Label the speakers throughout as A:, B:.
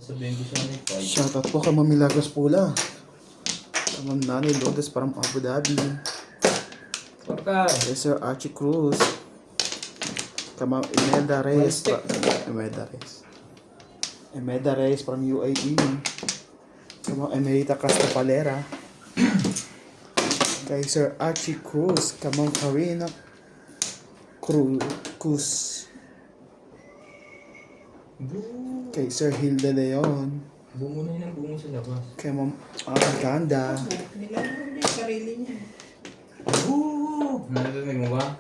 A: Sabihin ko siya may 5.
B: Shoutout po kay Ma'am Milagros Pula. Kay Ma'am Nani Lourdes from Abu Dhabi.
A: Porka.
B: Kay Sir Archie Cruz. Kay Ma'am Imelda Reyes. Imelda Reyes from UAE. Kay Ma'am Emerita Castapalera. Kay Sir Archie Cruz. Kay Ma'am Karina Cruz. Kay Sir Hilda Leon.
A: Bungo na yun ang bungo sa labas.
B: Kay Ma'am Ganda.
C: Nilalaro niya yung sarili niya.
A: Narinig mo ba?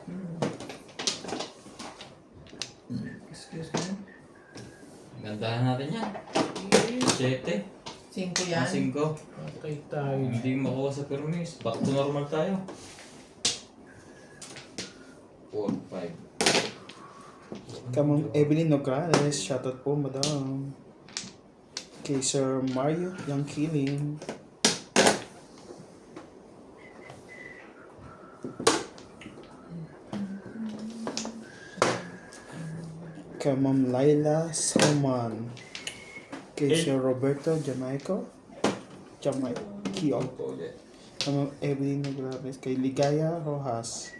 C: Excuse me.
A: Gandahan natin yan. 7.
C: 5 yan.
A: 5.
D: Okay tayo.
A: Hindi makuha sa permis. Back to normal tayo. 4, 5.
B: Kay Ma'am Evelyn Nograles. Shoutout po, madam. Kay Sir Mario Yang Kiling. Kay Ma'am Laila Salman. Kay Sir Roberto Jamaico. Kay Ma'am Evelyn Nograles. Kay Ligaya Rojas.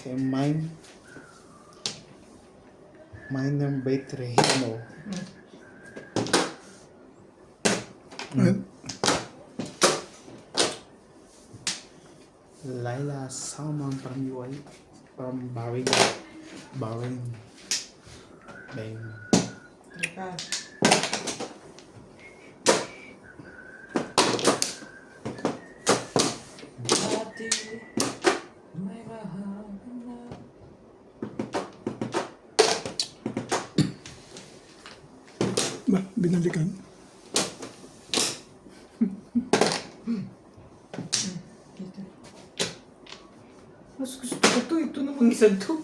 B: Kay Miner Betrehino. Laila Salman from UAE, from Bahrain.
C: Teka.
E: Ba, binalikan?
C: Dito.
D: Mas gusto ko to. Ito namang isa to.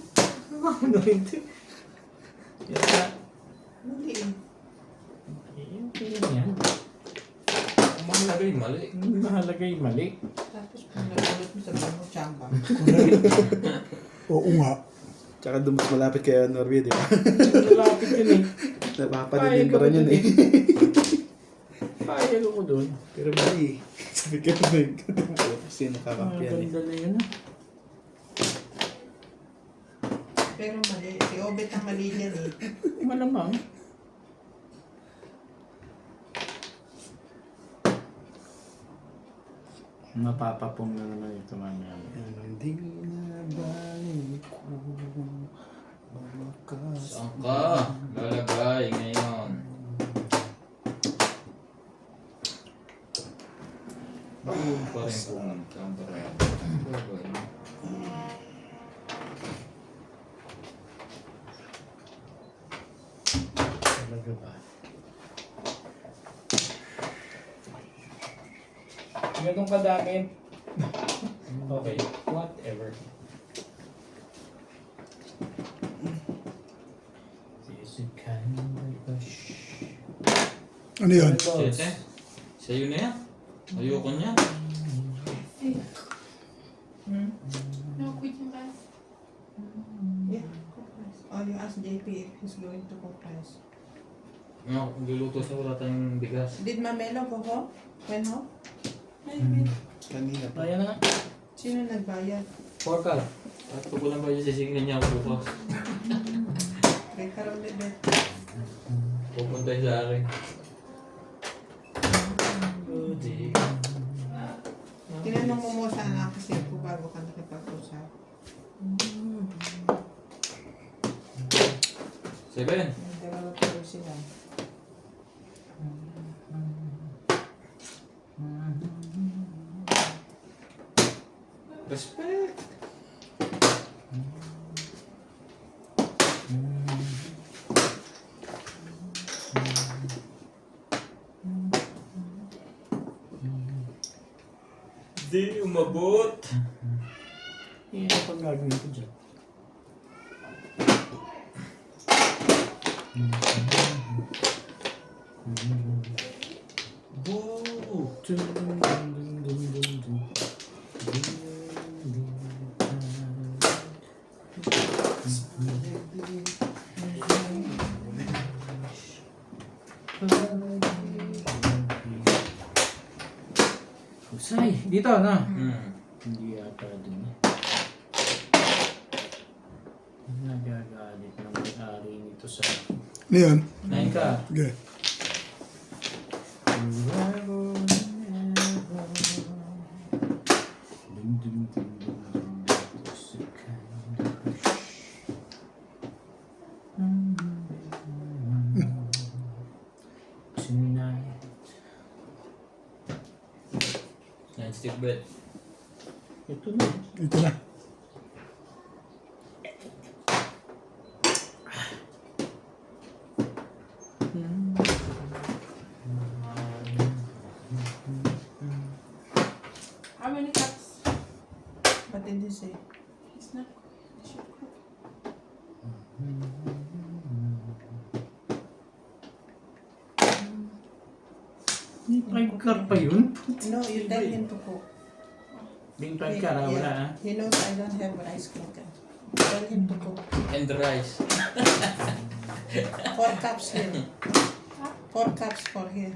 D: Ano hindi? Yata.
C: Hindi.
D: Yan. Yan.
A: Ang mahalagay mali.
D: Mahalagay mali.
C: Tapos kung nagulot mo sabihin mo, chamba.
E: Oo nga.
B: Tsaka doon mas malapit kay Norway, di ba?
D: Malapit yun eh.
B: Napapadidin pa rin yun eh.
D: Payag ako doon.
B: Pero mali. Sabi ka na yun. Kasi nakakampiyan eh.
D: Ganda na yun.
C: Pero mali. Si Obet ang mali niyan eh.
D: Malamang. Mapapapong na naman ito mamaya.
B: Hindi na balik ko mamakas.
A: Saan ka? Lalagay ngayon. Boom pa rin pumunta ang barado.
D: Talaga ba? Ganun kadami. Okay, whatever.
E: Ano yan?
A: Siyete? Sa'yo na yan. Ayoko niya.
F: No, quit yung guys.
C: Yeah. Oh, you ask JP if he's going to compress.
A: Nga, kung luluto siya, wala tayong bigas.
C: Did Mamelo go home? When home?
B: Kanina pa.
D: Ayan na nga.
C: Sino nagbayad?
D: Porkal.
A: At ko lang ba yung sisignan niya ako bukas?
C: Kay Carol Bebe.
A: Pupunta sa akin.
C: Tinanong mo mo sana kasi ako bago ka nakipag-usap.
A: 7.
C: Dalawa tuloy sila.
A: Respect. Di umabot.
D: Yan ang pag gagawin ko dyan.
A: Boo!
D: Husay. Dito, no?
A: Hmm.
D: Hindi yata dun eh. Nagagalit ng may-ari nito sa...
E: Ano yan?
D: Nahin ka.
E: Okay.
D: Tonight.
A: Yan, stick bet.
D: Ito na.
E: Ito na.
F: How many cups?
C: What did you say?
F: It's not. It should cook.
D: May 5 car pa yun?
C: No, you tell him to cook.
D: Bing 5 car, wala ah.
C: He knows I don't have rice cooker. Tell him to cook.
A: And the rice.
C: 4 cups here. 4 cups for here.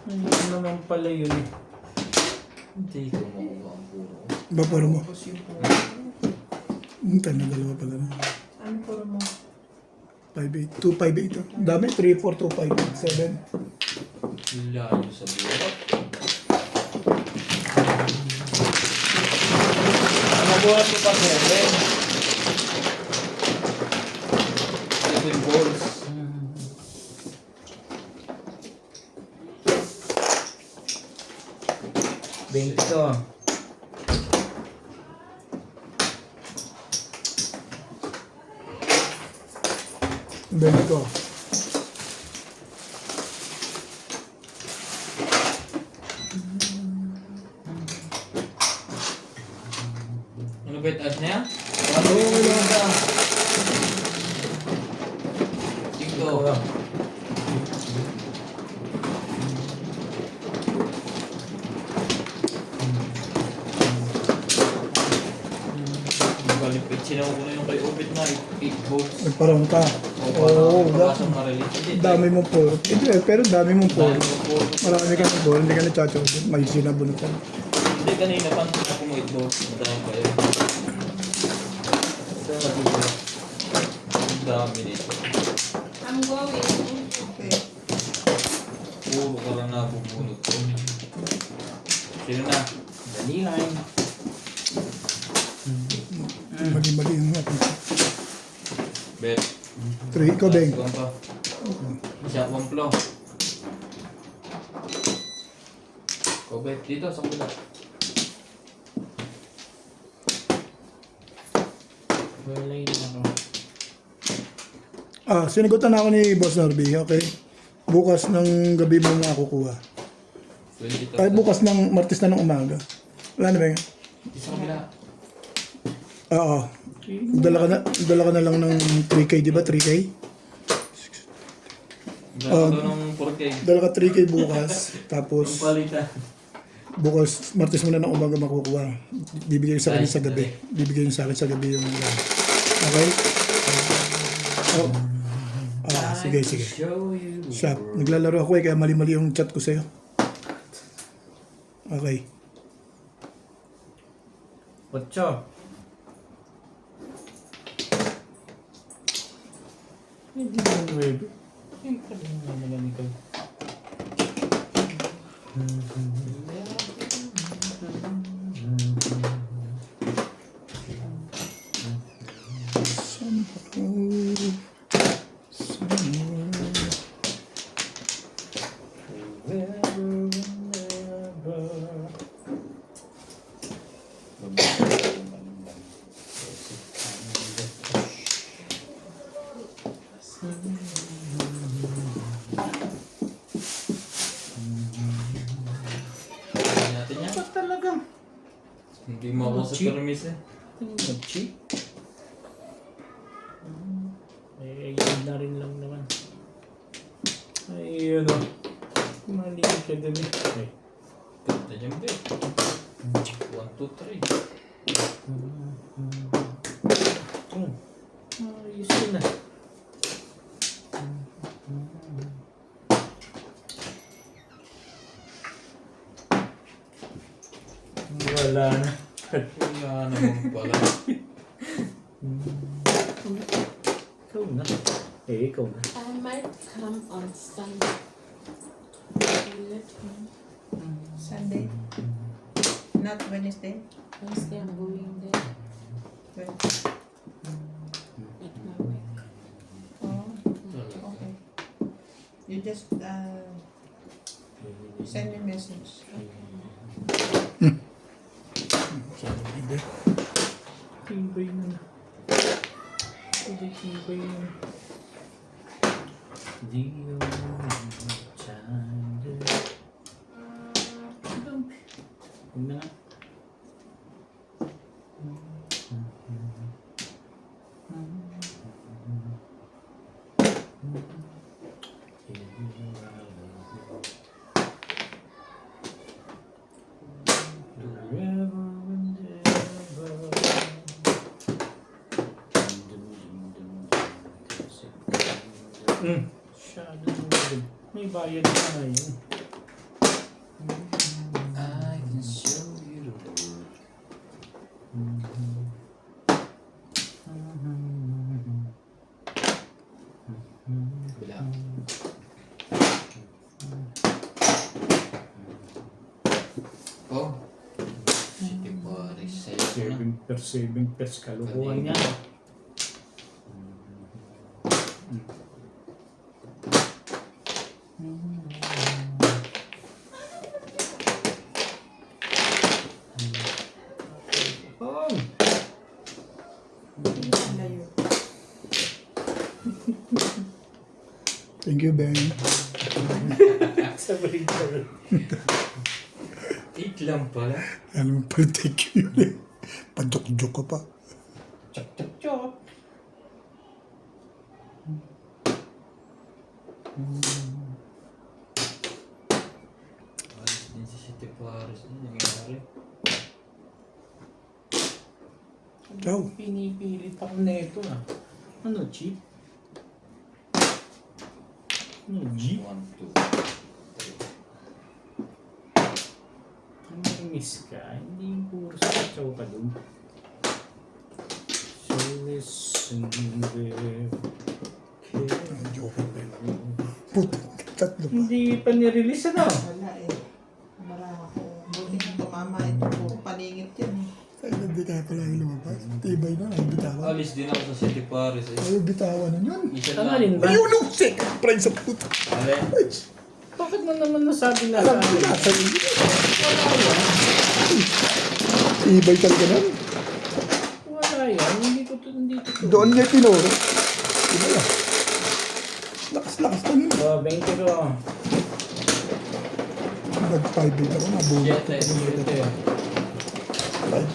D: Ano naman pala yun eh.
A: Hindi ko makuha ang puro.
E: Baparo mo.
C: Tapos yung puro.
E: Hintay na dalawa pala na.
C: Ano puro mo?
E: 5-8. 2-5-8. oh. Dami. 3-4, 2-5, 7.
A: Layo sa buhat. Ano buhat ko pa 7? 7 balls.
D: Bing ito.
E: Bento ko.
A: Ano bet as niya?
D: Ano yun ka?
A: Tingko. Balipit sinaw ko na yung kay Obit na 8 balls.
E: Nagparang ka.
A: Oo,
E: Oo,
A: baka sa marelate.
E: Dami mong puro. Ito eh, pero dami mong puro.
A: Dami mo po.
E: Marami ka ng puro. Hindi ka na-chacho. May sinabunutan.
A: Hindi kanina pang ako mo 8 balls. Madami pa yun. Ang dami nito.
F: I'm going.
C: Okay.
A: Puro ka lang nabubunot ko. Sino na?
D: Dali lang.
E: Mali-mali yung natin.
A: Bet.
E: 3. Ikaw, Beng.
A: Last one pa. Siya, 1 flow. Ikaw, bet. Dito, sa kabila.
D: Wala yun ako.
E: Sinagutan na ako ni Boss Norby. Okay. Bukas ng gabi mo mga kukuha.
A: 20
E: Ay, bukas ng Martes na ng umaga. Wala na ba yun?
A: Sa kabila.
E: Oo. Dala ka na lang ng 3K, di ba? 3K?
A: Gano'n ng 4K.
E: Dala ka 3K bukas.
A: Ang
E: Tapos,
A: palitan.
E: bukas, Martes mo na ng umaga makukuha. Bibigay sa akin sa gabi. Bibigay sa akin sa gabi yung okay? Oh. Sige.
A: Show you.
E: Shop. Naglalaro ako kaya mali-mali yung chat ko sa'yo. Okay.
D: 8. Hindi naman 9. Hindi ka rin naman ikaw.
A: Natin yan.
D: Ba't talagang?
A: Hindi mo ako sa
D: Cheap.
A: permis eh.
D: Nag-cheap? Yun na rin lang naman. Ay, yun o. Mali ka din eh. Ay.
A: Ganda dyan, bet. 1, 2, 3.
D: Ayos yun na. Wala na.
A: Wala naman pala.
D: Ikaw na. Ikaw na.
F: I might come on Sunday. You let me.
C: Sunday. Not Wednesday.
F: Wednesday I'm going there
C: Well,
F: at my work.
C: oh, okay. You just send me message.
D: Tibay na. Tibay na. Di ko masyado. Huwag na nga. Shadow. May bayad na ngayon.
A: I can show you the world. Bila. Oh. City Paris. Sa'yo na.
D: 7 per 7 per kalukuhan niya. Oh!
C: Layo.
E: Thank you, Ben.
D: Sabay ka rin.
A: 8 lang pala.
E: Ano mo pala, thank you yun. Padok-dok ka pa.
D: Chok, chok, chok.
A: Alis din sa City Paris. Ano nangyari?
E: Ciao.
D: Pinipilit ako na ito ah. Ano, cheap? Ano, G?
A: 1, 2.
D: Ano miss ka? Hindi yung puro sa chow ka dun. So listen there.
E: Puta, tatlo pa.
D: Hindi pa nirelease ano?
C: Wala eh. Mara ako. Buti na tumama ito po. Paningit yan.
E: Ay, hindi kaya pala yung lumabas. Tibay na, ay bitawan.
A: Alis din ako sa City Paris. Eh.
E: Ay, bitawan na yun.
A: Isa
D: Tama
A: lang.
D: rin ba?
E: Ayun, no, sick! Price of puta.
A: Ale.
D: Bakit mo naman nasabi na
E: Alam
D: sa
E: ko
D: akin?
E: na, sa inyo.
D: Wala yan.
E: Tibay talaga na.
D: Wala yan. Hindi ko to.
E: Doon niya tinuro. Iba yan. Lakas-lakas na yun.
D: Oh, 20 ko.
E: Nag-5 ako, nabulot.
A: 7.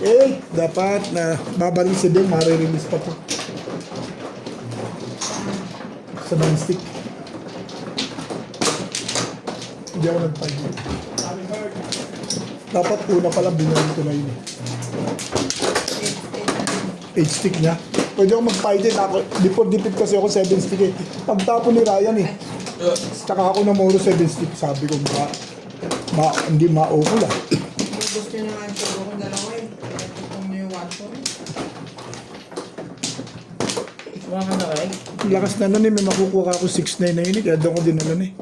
E: Eh, dapat na babalik si Ben, marirelease pa to. Sa non-stick. Hindi ako nag-5. Dapat una pala binalik ko na yun. 8 stick niya. Pwede ako mag-5 din. Ako, before dipit kasi ako 7 stick eh. Pagtapon ni Ryan eh. Tsaka ako na moro 7 stick. Sabi ko, hindi ma-o ko lang.
C: Gusto nyo naman puro kong dalawa eh. Kaya tutong nyo yung 1
D: Kuha ka na kay?
E: Lakas na nun eh. May makukuha ka ako 6-9 na yun eh. Kaya doon ko dinala eh.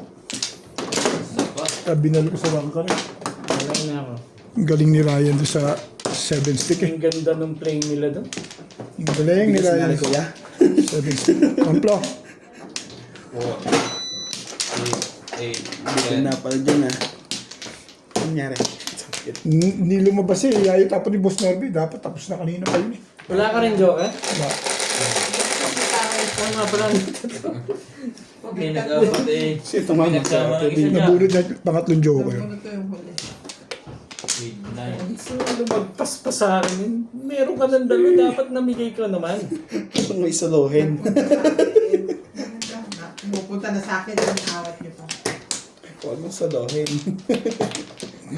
E: Kaya binalo ko sa bangka eh.
D: Wala na ako.
E: Ang galing ni Ryan doon sa 7 stick eh.
D: Ang ganda ng playing nila doon.
E: Ang galing ni Ryan. 7 stick. Amplo.
A: 4. 8.
B: Bitin na pala dyan ah. Ano nangyari?
E: Hindi lumabas eh. Ayaw tapos ni Boss Norby. Dapat tapos na kanina pa yun eh.
D: Wala ka rin joker?
E: Ba?
D: Ano nga pala?
A: May nag-apat eh.
B: Kasi tumama
A: Pinagsama ng isa niya.
E: Nabunod na pangatlong joker.
C: Ano to yung huli?
A: 8, 9.
D: So, lumagpas pa sa akin yun. Meron ka ng dalo, dapat namigay ka naman.
B: Itong may salohin.
C: Pupunta na sa akin ang awat nyo pa.
B: Huwag mong salohin.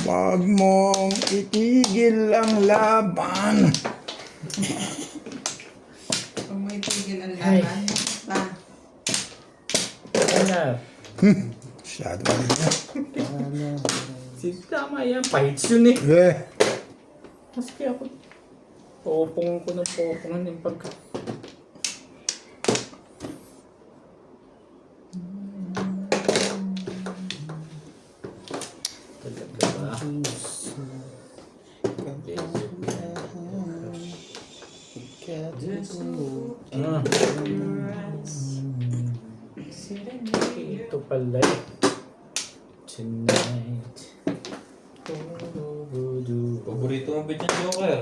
E: Wag mong itigil ang laban.
C: Kung may tigil ang laban, pa.
D: Ano?
E: Masyado na yun.
D: Tama yan, fights yun eh.
E: Eh,
D: Maski ako. Pupungan ko ng pupungan yung pagka. Talaga ba? Ah. Ito pala eh. Tonight.
A: Paborito mo ba dyan, Joker?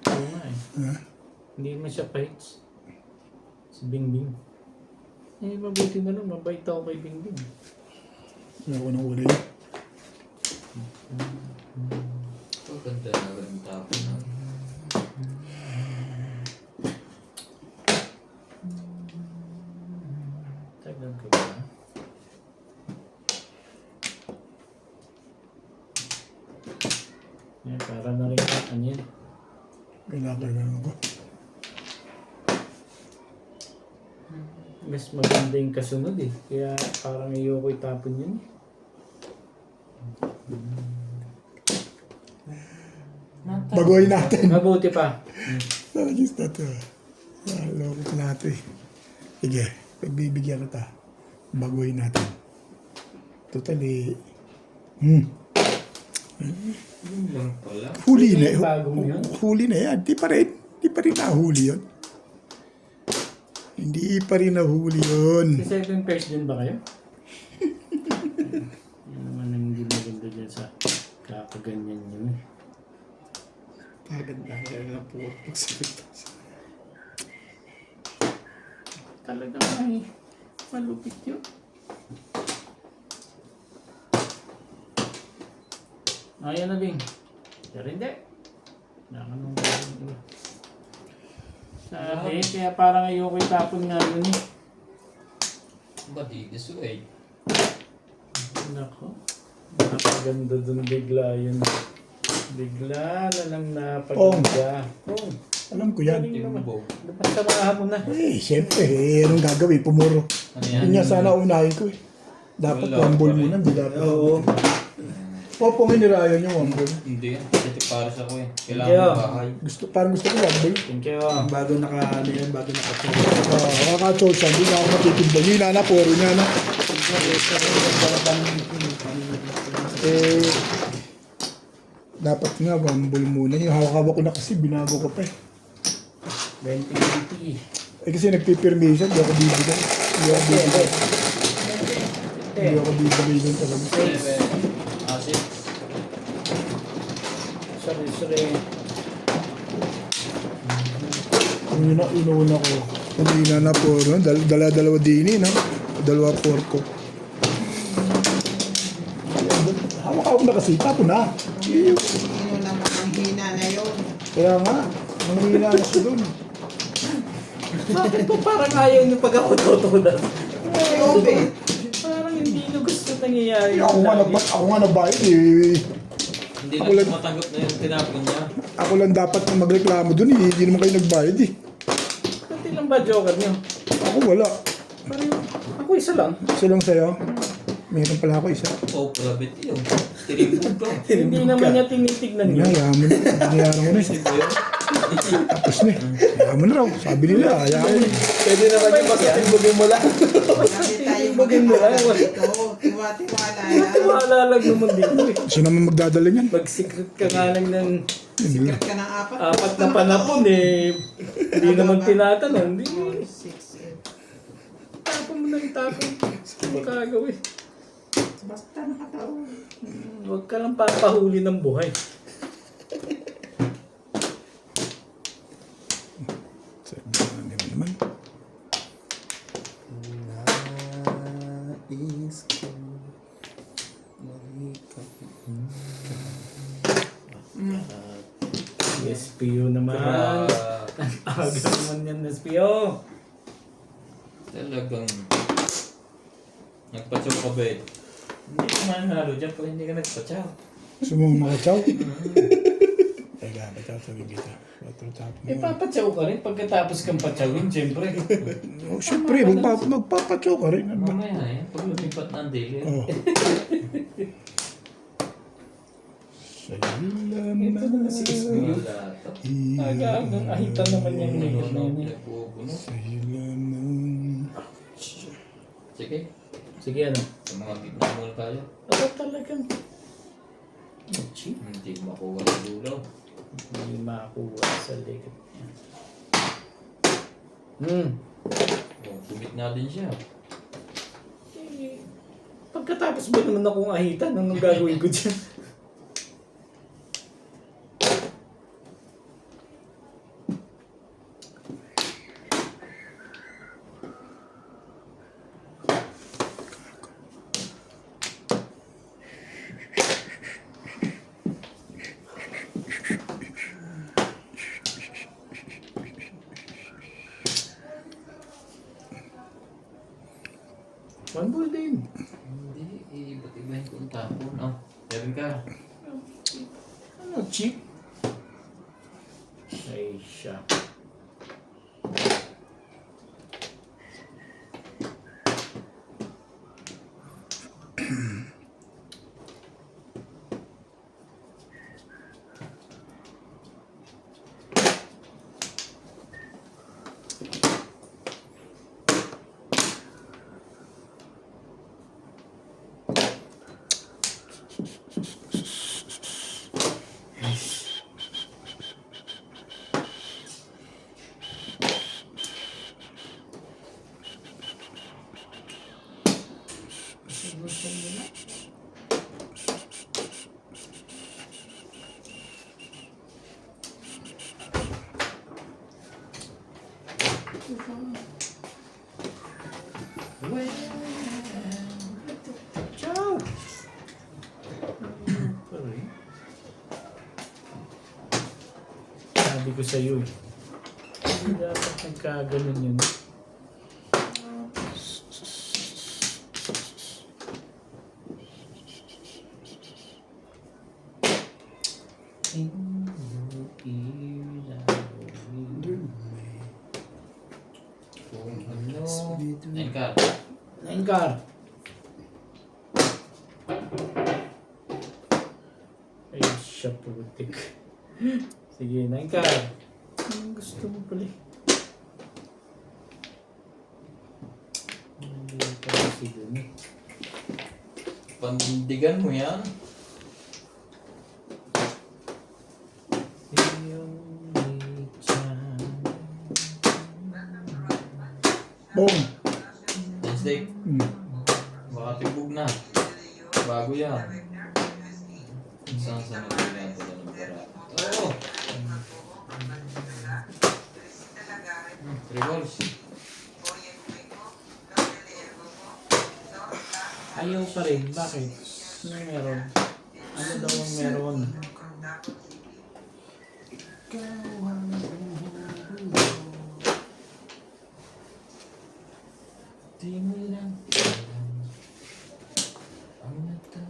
D: Oo nga eh. Hindi naman siya fights. Si Bingbing. Eh, mabuti na lang. Mabait ako kay Bingbing.
E: Ayoko nang huli.
A: Oh, ganda na rin tapon na.
D: Tagal ko ba? Eh, para na rin ano yun.
E: Kailangan ako.
D: Mas maganda yung kasunod eh. Kaya parang ayoko itapon yun.
E: Baguhin natin.
D: Mabuti pa.
E: Nalagis na to. Loko ko na ito eh. Sige, pagbibigyan kita. Baguhin natin. Totally.
A: Yun lang pala.
E: Huli na.
D: Yung bagong yun?
E: Huli na yan. Di pa rin nahuli yun. Hindi pa rin nahuli yun.
D: Si Seven Pairs din ba kayo? Yan naman ang hindi maganda dyan sa kakaganyan yun eh.
B: Paganda na po.
D: Talaga ay malupit yun. Ayan na Bing. Pero hindi. Nakanong gawin ko. Sabi, kaya parang ayoko itapon nga yun eh.
A: Ba't i-dissuade?
D: Nako. Napaganda dun bigla yun. Bigla na lang napaganda. Oh.
E: Alam ko yan.
D: Galing naman.
A: Timbog.
D: Dapat samahan mo na.
E: Siyempre, anong gagawin? Pumuro.
A: Ano yan?
E: Yun nga sana unahin ko eh. Dapat
A: Wala.
E: one ball muna, hindi dapat. Oo. Popongin ni Ryan yung one ball.
A: Hindi yan. Kasi pares ako eh. Kailangan
D: Yeah.
A: ng bahay.
E: Parang gusto ko one ball.
D: Thank you.
B: Bago naka-check.
E: Nakaka-chocha, hindi na ako matitigba. Yung inana, puro niya na. Dapat nga, one ball muna. Yung hawak-hawak ko na kasi, binago ko pa eh.
D: 20-20.
E: Kasi nagpipirmation, hindi ako bibigay. Hindi ako bibigay nun talaga.
A: 7. 6.
D: Sorry.
E: Yung inuuna ko, hindi na na po, no? Dala-dalawa din eh, no? Dalawa porko. Hawak-hawak na kasi, tapo na.
C: Yun naman ang hina na yun.
E: Kaya nga, manghina na siya doon.
D: Bakit po parang ayaw niyo pag ako tutunan?
C: Open.
D: Parang hindi niyo gusto nangyayari.
E: Ako nga nabayad eh.
A: Hindi
E: Ako
A: na
E: lang-
A: tumatanggap na yung tinapon niya.
E: Ako lang dapat na magreklamo doon eh. Hindi naman kayo nagbayad eh.
D: Pati lang ba joker niyo?
E: Ako wala.
D: Parang ako isa lang.
E: Isa lang sa'yo. Meron pala ako isa.
A: Oh, prabit yun. Tinimbog ka.
D: Hindi naman niya tinitignan niyo.
E: Hayaan mo na. Binayaran ko na eh.
A: Hindi ko yun.
E: Tapos na eh. Hayaan mo na raw. Sabi nila, hayaan mo na.
B: Pwede naman yung pagkatimbogin mo lang.
C: Kasi tayo
D: Bugin mo lang.
C: dito. Tiwa-tiwala lang.
D: Wala lang naman dito eh.
E: Gusto naman magdadala niyan.
D: Mag-secret ka nga lang ng
C: Sikat ka ng apat.
D: apat na panapon eh. Hindi naman tinatanong. Hindi.
C: 6, 8.
D: Tapon mo na itapon. Ano gagawin?
C: Basta nakataon.
D: Huwag ka lang papahuli ng buhay.
E: Sabi naman.
B: Nais ko malikap.
D: SPO naman. Aga naman yan, SPO.
A: Talagang nagpatsok ka ba eh?
D: Hindi ko manalo dyan pag hindi ka nagpatsaw.
E: Gusto mo makachaw? Teka, patsaw sa bibita.
D: Eh, papatsaw ka rin pagkatapos kang patsawin, siyempre.
E: Oh, syempre, magpapatsaw ka rin. Ano ba?
A: Mamaya eh. Pag lumipat na ang daily.
E: Oh. Sa ilan
D: Ito
E: na
D: na si SBU.
A: Wala to.
D: Aga-agang ahitan naman yung ngayon na yun eh.
A: Nagbubuno.
E: sa ilan na
A: Sige.
D: Sige ano.
A: Sa mga gitna muna tayo.
D: Aba talagang cheap.
A: Hindi makuha sa dulo.
D: Hindi makakuha sa likod niya.
A: Oh, kumit na din siya.
D: Eh, pagkatapos ba naman akong ahitan, anong gagawin ko dyan? One ball din.
A: Hindi, iba't-ibahin ko ang tapon. Oh, meron ka.
D: Ano, cheap? Ay, siya. Ciao! Sabi ko sa iyo eh. Hindi dapat nagkaganon yun.
A: Kung ano. Ayun ka.
D: Naingkar! Ay, siya putik. Sige, naingkar! Anong gusto mo pala eh? Hindi pa kasi dun eh.
A: Pandigan mo yan.
E: Bong.
A: Steak. Baka tibog na. Bago yan. Isang sa natin natin ng para. Oh! 3 balls.
D: Ayaw pa rin. Bakit? Ano meron? Ano daw ang meron?
A: Di mo lang ang nata.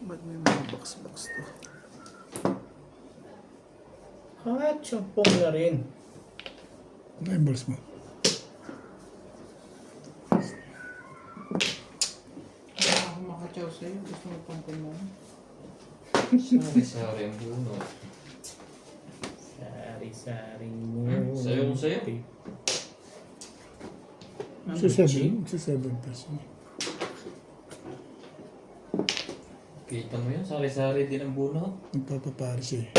B: Ba't may mga box-box to?
D: Ah, champong na rin.
E: Ano yung balls mo?
C: Ako makachaw sa'yo. Gusto mo pang kumain.
A: Sari-sari ang bunot.
D: Sari-sari mo.
A: Sayo kung sayo.
E: Si 7. Si 7 pesos.
A: Kita mo yan, sari-sari din ang bunot.
E: Nagpapaparis eh.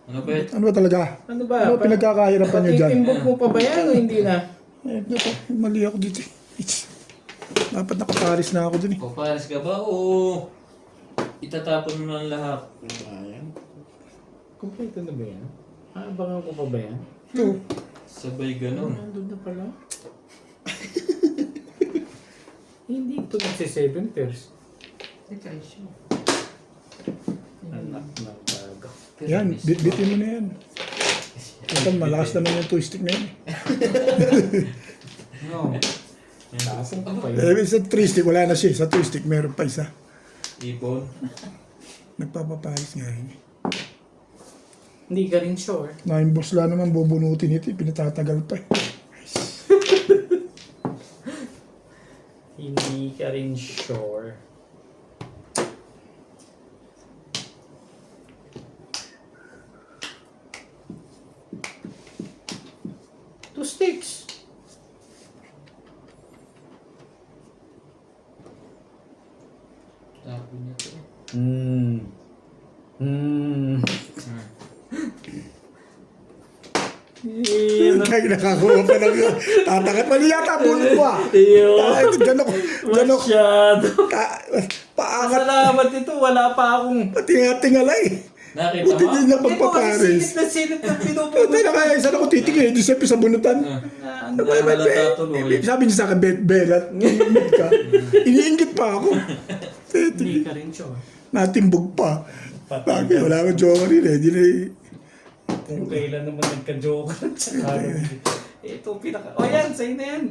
A: Ano ba yun?
E: Ano ba talaga?
D: Ano ba?
E: Ano pinagkakahirapan nyo dyan?
D: Patitimbok mo pa ba yan o hindi na?
E: Eh, dapat mali ako dito eh. Dapat nakaparis na ako dun eh.
A: Papares ka ba o itatapon mo ng lahat?
D: Ayan. Kompleto na ba yan? Abangan ko pa ba yan?
E: Ito.
A: Sabay ganun.
D: Nandun na pala. Hindi ito nagsi-7 pairs.
C: Ito ay siya.
D: Anak ng bago.
E: Yan, bitin mo na yan. Ito, malakas naman yung twist stick na yan.
D: No. Tapos pa pa yun.
E: Eh, sa 3 stick, wala na siya. Sa 2 stick, meron pa isa.
A: Ibon.
E: Nagpapaparis nga yun.
D: Hindi ka rin sure.
E: Naimbos lang naman bubunutin ito. Pinatatagal pa eh.
D: Hindi ka rin sure.
A: Tapon niya to.
E: Ay, nakakuha pa ng tatakot. Mali yata, bunot mo ah.
D: Iyo.
E: Ganok.
D: Masyado.
E: Paangat.
D: Salamat ito. Wala pa akong...
E: Pati nga tingalay.
A: Nakita
E: Buti
A: mo?
E: din niya pagpapares.
D: Sinit na pinupuno.
E: Patay na kaya, saan ako titigil? Giuseppe sa bunutan.
A: Ang halata tuloy.
E: Sabi niya sa akin, belat, ingit ka. Iniingit pa ako.
D: Hindi ka rin siya.
E: Natimbog pa. Bakit? Wala akong joker rin eh. Di na
D: Kung kailan naman nagka-joker sa araw. Ito, pinaka... O yan, sa'yo na yan.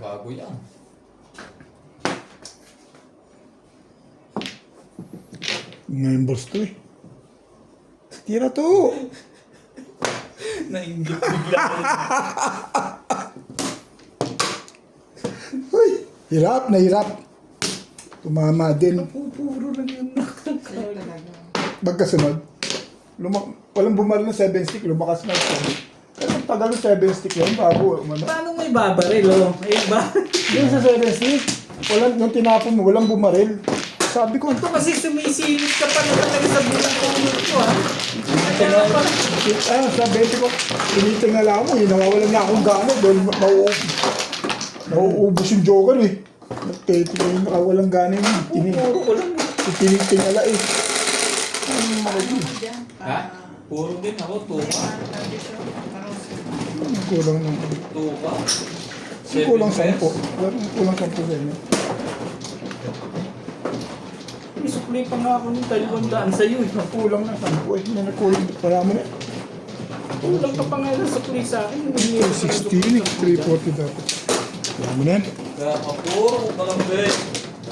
A: Bago yan.
E: members to eh. Tira to.
D: Nainggit bigla.
E: Uy, hirap na hirap. Tumama din.
D: Pupuro lang yun.
C: Sa'yo talaga.
E: Magkasunod. Walang bumaril ng 7 stick, lumakas na ito. Pero ang tagal ng 7 stick yan, bago.
D: Paano may babaril, oh? Ayun ba?
E: Yung sa 7 stick, nung tinapon mo, walang bumaril. Sabi ko,
D: Ito kasi sumisilip ka pa na talaga sa buong puno ko, ha? Kaya pa.
E: sa 20 ko, tinitingala mo, nawawalan na akong gana. Dahil nauubos yung joker eh. Nagtitingala, nakawalang gana yung
D: Puro ko lang.
E: tinitingala eh.
C: Diyan.
A: Ha? Puro din ako. Tuka.
E: Kulang ng...
A: Tuka.
E: Kulang 10.
A: 7 pesos.
E: Kulang 10 sa inyo.
D: May supply pa nga ako ng 200 sa'yo, eh.
E: Kulang na 10 eh. May nakulang. Kaya mo na.
D: Kulang ka pa nga ng supply sa akin.
E: 16 eh. 340 dapat. Kaya mo na yan.
A: Kaya kapuro ko lang din.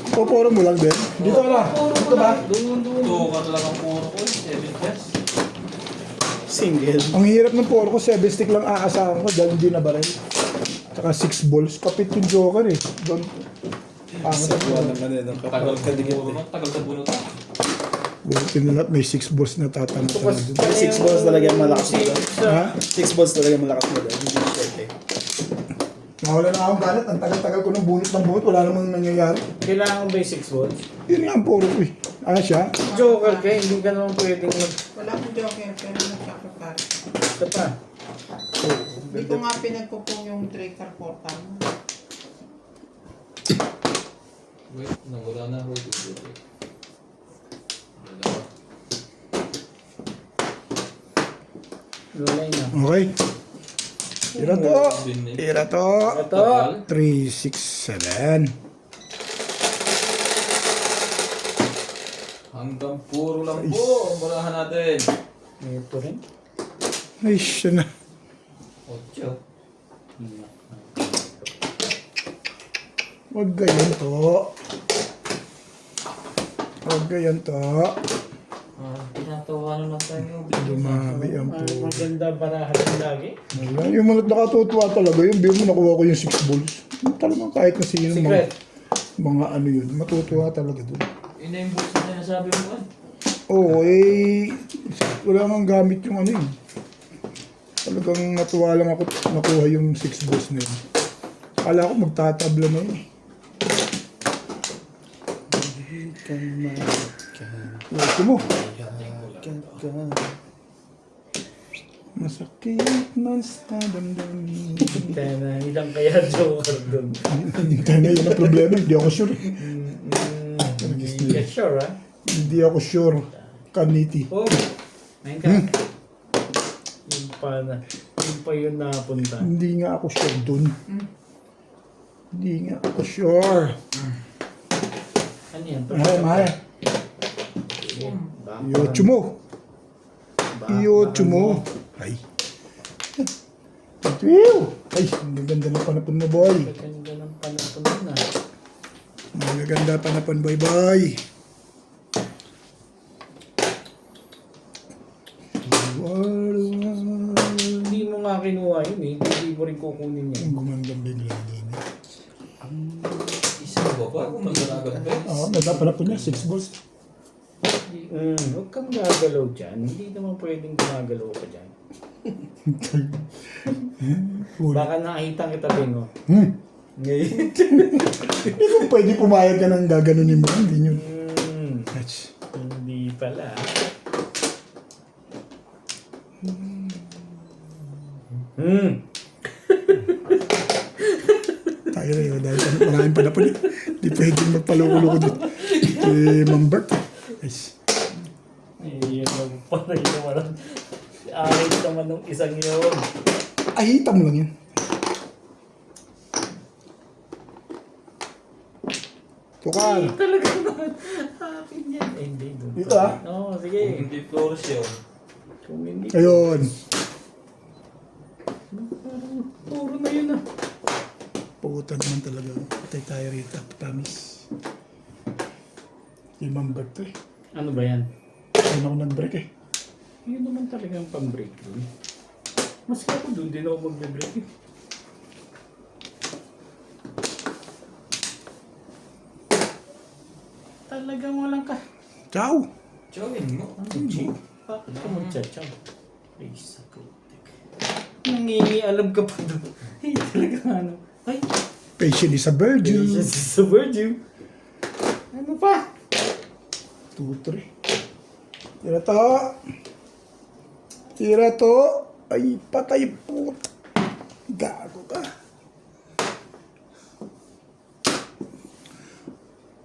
E: Poporo mo lang din. Dito ka na.
D: Puro
E: Dito
D: ko
E: ba?
D: lang. Doon.
A: Tuka talagang puro ko. 7 pesos.
B: Single.
E: Ang hirap ng poro ko, 7 stick lang aasahan ko dahil hindi na baril. Tsaka 6 balls. Kapit yung joker eh. Doon.
B: Sa buwan naman eh. Nung
A: Tagal
B: kapag kadikit
A: puro
B: eh.
A: mo. Tagal sa bunot.
E: Buti na lahat may 6 balls na tatanong
D: Ito
E: sa
D: kasi
E: doon.
B: 6 balls talaga yung malakas mo doon.
E: Ha?
B: 6 balls talaga yung malakas mo doon. Hindi short eh.
E: Nawala na akong galit. Ang tagal-tagal ko ng bunot ng bunot. Wala namang nangyayari.
D: Kailangan ba yung 6 volts?
E: Yun nga ang poro ko eh. Siya?
D: Joker ka, hindi ka naman pwedeng mag...
C: Wala akong joker, pero nagsacrifice.
D: Ito pa.
C: Hindi ko nga pinagkupong yung tracker portal mo.
A: Wait, nawala na. Wait.
D: Lulay na.
E: Okay. Tira to. Tira to.
D: Ito.
E: 3, 6, 7.
A: Hanggang puro lang po. Ang barahan natin.
D: Ito rin.
E: Ay, siya na.
A: 8.
E: Huwag ganyan to. Huwag ganyan to.
A: Tinatawa na lang tayo.
E: Dumami ang puro.
D: Maganda barahan yung lagi.
E: Wala. Yung mga nakatutuwa talaga, yung bill mo nakuha ko yung 6 balls. Talagang kahit na sino
D: Secret.
E: mga ano yun, matutuwa talaga doon.
A: Yun na yung books na sinasabi mo.
E: Oo, eh, wala nang gamit yung ano yun. Talagang natuwa lang ako nakuha yung 6 balls na yun. Akala ko magtatabla na yun. Ito mo. Masakit man sa damdamin.
D: Kaya na, ilang kaya Joker doon.
E: Hintay na yun ang problema, hindi ako sure.
D: Hindi ka sure, ha?
E: Hindi ako sure. Kaniti.
D: Oh, ayun ka. Yung pa yun napunta.
E: Hindi nga ako sure dun. Hindi nga ako sure.
D: Ano yan?
E: Maya. Iotso mo. Iotso mo. Ay. Wow! Ay, ang ganda ng panapon mo, boy.
D: Ganda ng panapon na.
E: Ang ganda panapon, boy, boy.
D: Hindi mo nga kinuha yun eh. Hindi mo rin kukunin yan.
E: Ang gumandang bigla din.
A: Isa ba ba? Kung magdaragat ba?
E: Ganda panapon niya, 6 balls.
D: Huwag kang gagalaw dyan. Hindi naman pwedeng gumagalaw ka dyan.
E: Huli.
D: Baka nakita kita din, oh. Ngayon.
E: Hindi ko pwede pumayag ka ng gaganunin mo. Hindi yun. That's...
D: Hindi pala.
E: Tayo na yun. Dahil maraming pala pala. Hindi pwedeng magpaloko-loko dito. Ma'am Bert. Yes.
D: Yun yung parang naman. Arit naman ng isang yun.
E: Ay, hitam lang yun. Tukal.
D: Talaga naman. Akin yan. Eh, hindi. Doon
E: Dito,
D: pa.
E: ah?
D: Oo,
A: Kung
D: sige.
A: hindi flores yun.
D: Kung hindi.
E: Ayun.
D: Parang puro na yun ah.
E: Puta naman talaga. Patay tayo rito. Tamis. Yung Ma'am Bert to eh.
D: Ano ba yan?
E: Ayun ako nag-break eh.
D: Yun naman talagang pang-break dun. Mas ako dun din ako mag-break eh. Talagang walang ka.
E: Ciao.
A: Chowin mo.
D: Ano, G? Bakit ka mag-chachaw? Ay, sakutik. Nangingialam ka pa doon. Ay, talaga ano. Ay,
E: Patient is a virgin.
D: Jesus is a virgin. Ano pa?
E: 2, 3. Tira to. Tira to. Ay, patay po. Gago ka.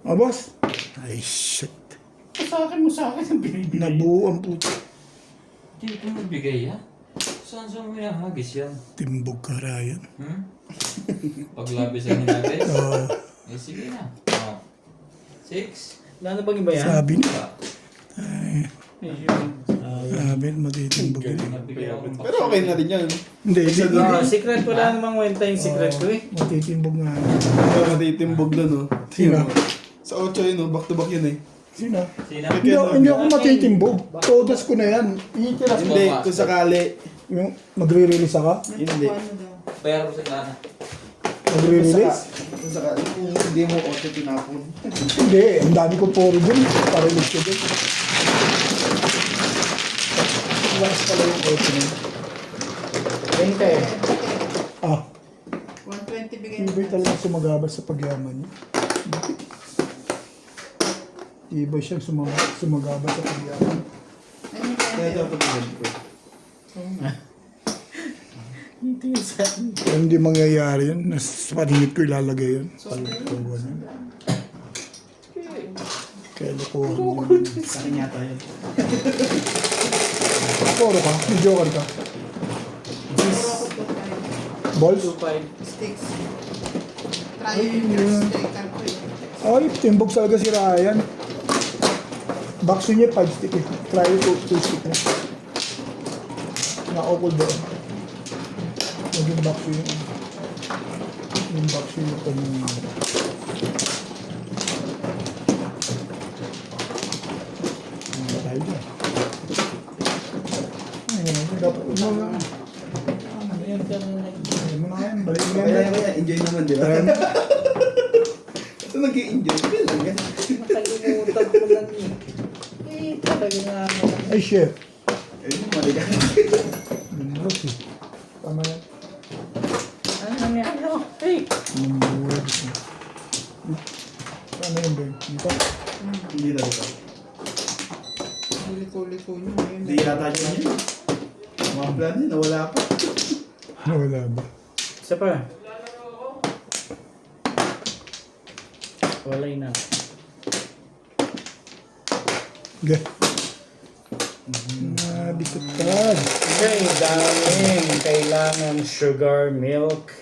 E: Ah, boss. Ay, shit.
D: Sa akin mo sa akin ang binibigay.
E: Nabuo ang puto.
A: Hindi ko mabigay ha. Saan mo yung hagis yan?
E: Timbog ka, Ryan.
A: Hmm? Paglabisan ni natin?
E: Oo.
A: Eh sige na. Oh. 6.
D: Wala na bang iba yan?
E: Sabi na.
D: Ayun.
E: Sabi na, matitimbog yun.
A: Nabigyan ako ng
B: Pero okay na rin yan.
E: Hindi, hindi.
D: Secret. Wala namang wenta yung secret ko eh.
E: Matitimbog nga.
B: Pero matitimbog doon, no?
E: Sino?
B: Sa 8 yun, no? Back to back yun eh.
E: Sino?
A: Sina?
E: Hindi ako matitimbog. Todas ko na yan. Itiras ko.
B: Hindi, kung sakali.
E: Yung magre-release ako?
B: Hindi.
C: Ano daw?
A: Pero sa kana.
E: Magre-release?
B: Kung sakali, kung hindi mo 8 tinapon.
E: Hindi, ang dami ko poro dun. Pa-release ko dun. Last pala yung 8 na yun.
D: 20.
E: Ah,
C: 120 bigay
E: iba talaga sumagabas sa pagyaman niya. Iba siyang sumagabas sa pagyaman.
C: Ano
B: Kaya
C: yung
B: dapat yun ko.
D: Hindi yung sa akin.
E: Kung hindi mangyayari yun, sa paningit ko ilalagay yun. Palukuhan yun. Kaya lukuhan yun.
B: Sa akin yata yun.
E: Poro ka? May joker ka? Balls?
D: 2.5.
C: sticks? Try yung sticker ko eh.
E: Ay, timbog talaga si Ryan. Bakso niya 5 stick eh. Try yung 2 stick na. Nakakul doon. Yung bakso yun. Yung bakso yun ito yung... Ano tayo dyan? Ay, dapat mo na.
D: Ayan ka na lang.
E: Ay, mo na yan. Balik mo
B: Kaya
E: yan.
B: kaya, enjoy naman, di ba?
E: Ayan.
B: Ito nag-i-enjoy. Kaya lang yan.
D: Nakalimutan ko lang eh. Eh, talaga nga ako.
E: Ay, shit.
B: Ayun, maligan.
E: Binuros eh. Tama yan.
D: Ano nangyari ako? Hey!
E: Binuros eh. Paano yun, Ben? Dito?
B: Hindi na ito.
C: Liko-liko nyo ngayon.
B: Hindi yata yun yun. Mga plan yun, nawala pa.
E: Wala ba?
D: Isa pa. Walay na.
E: Okay. Bisutan.
D: Okay, daming kailangan sugar, milk.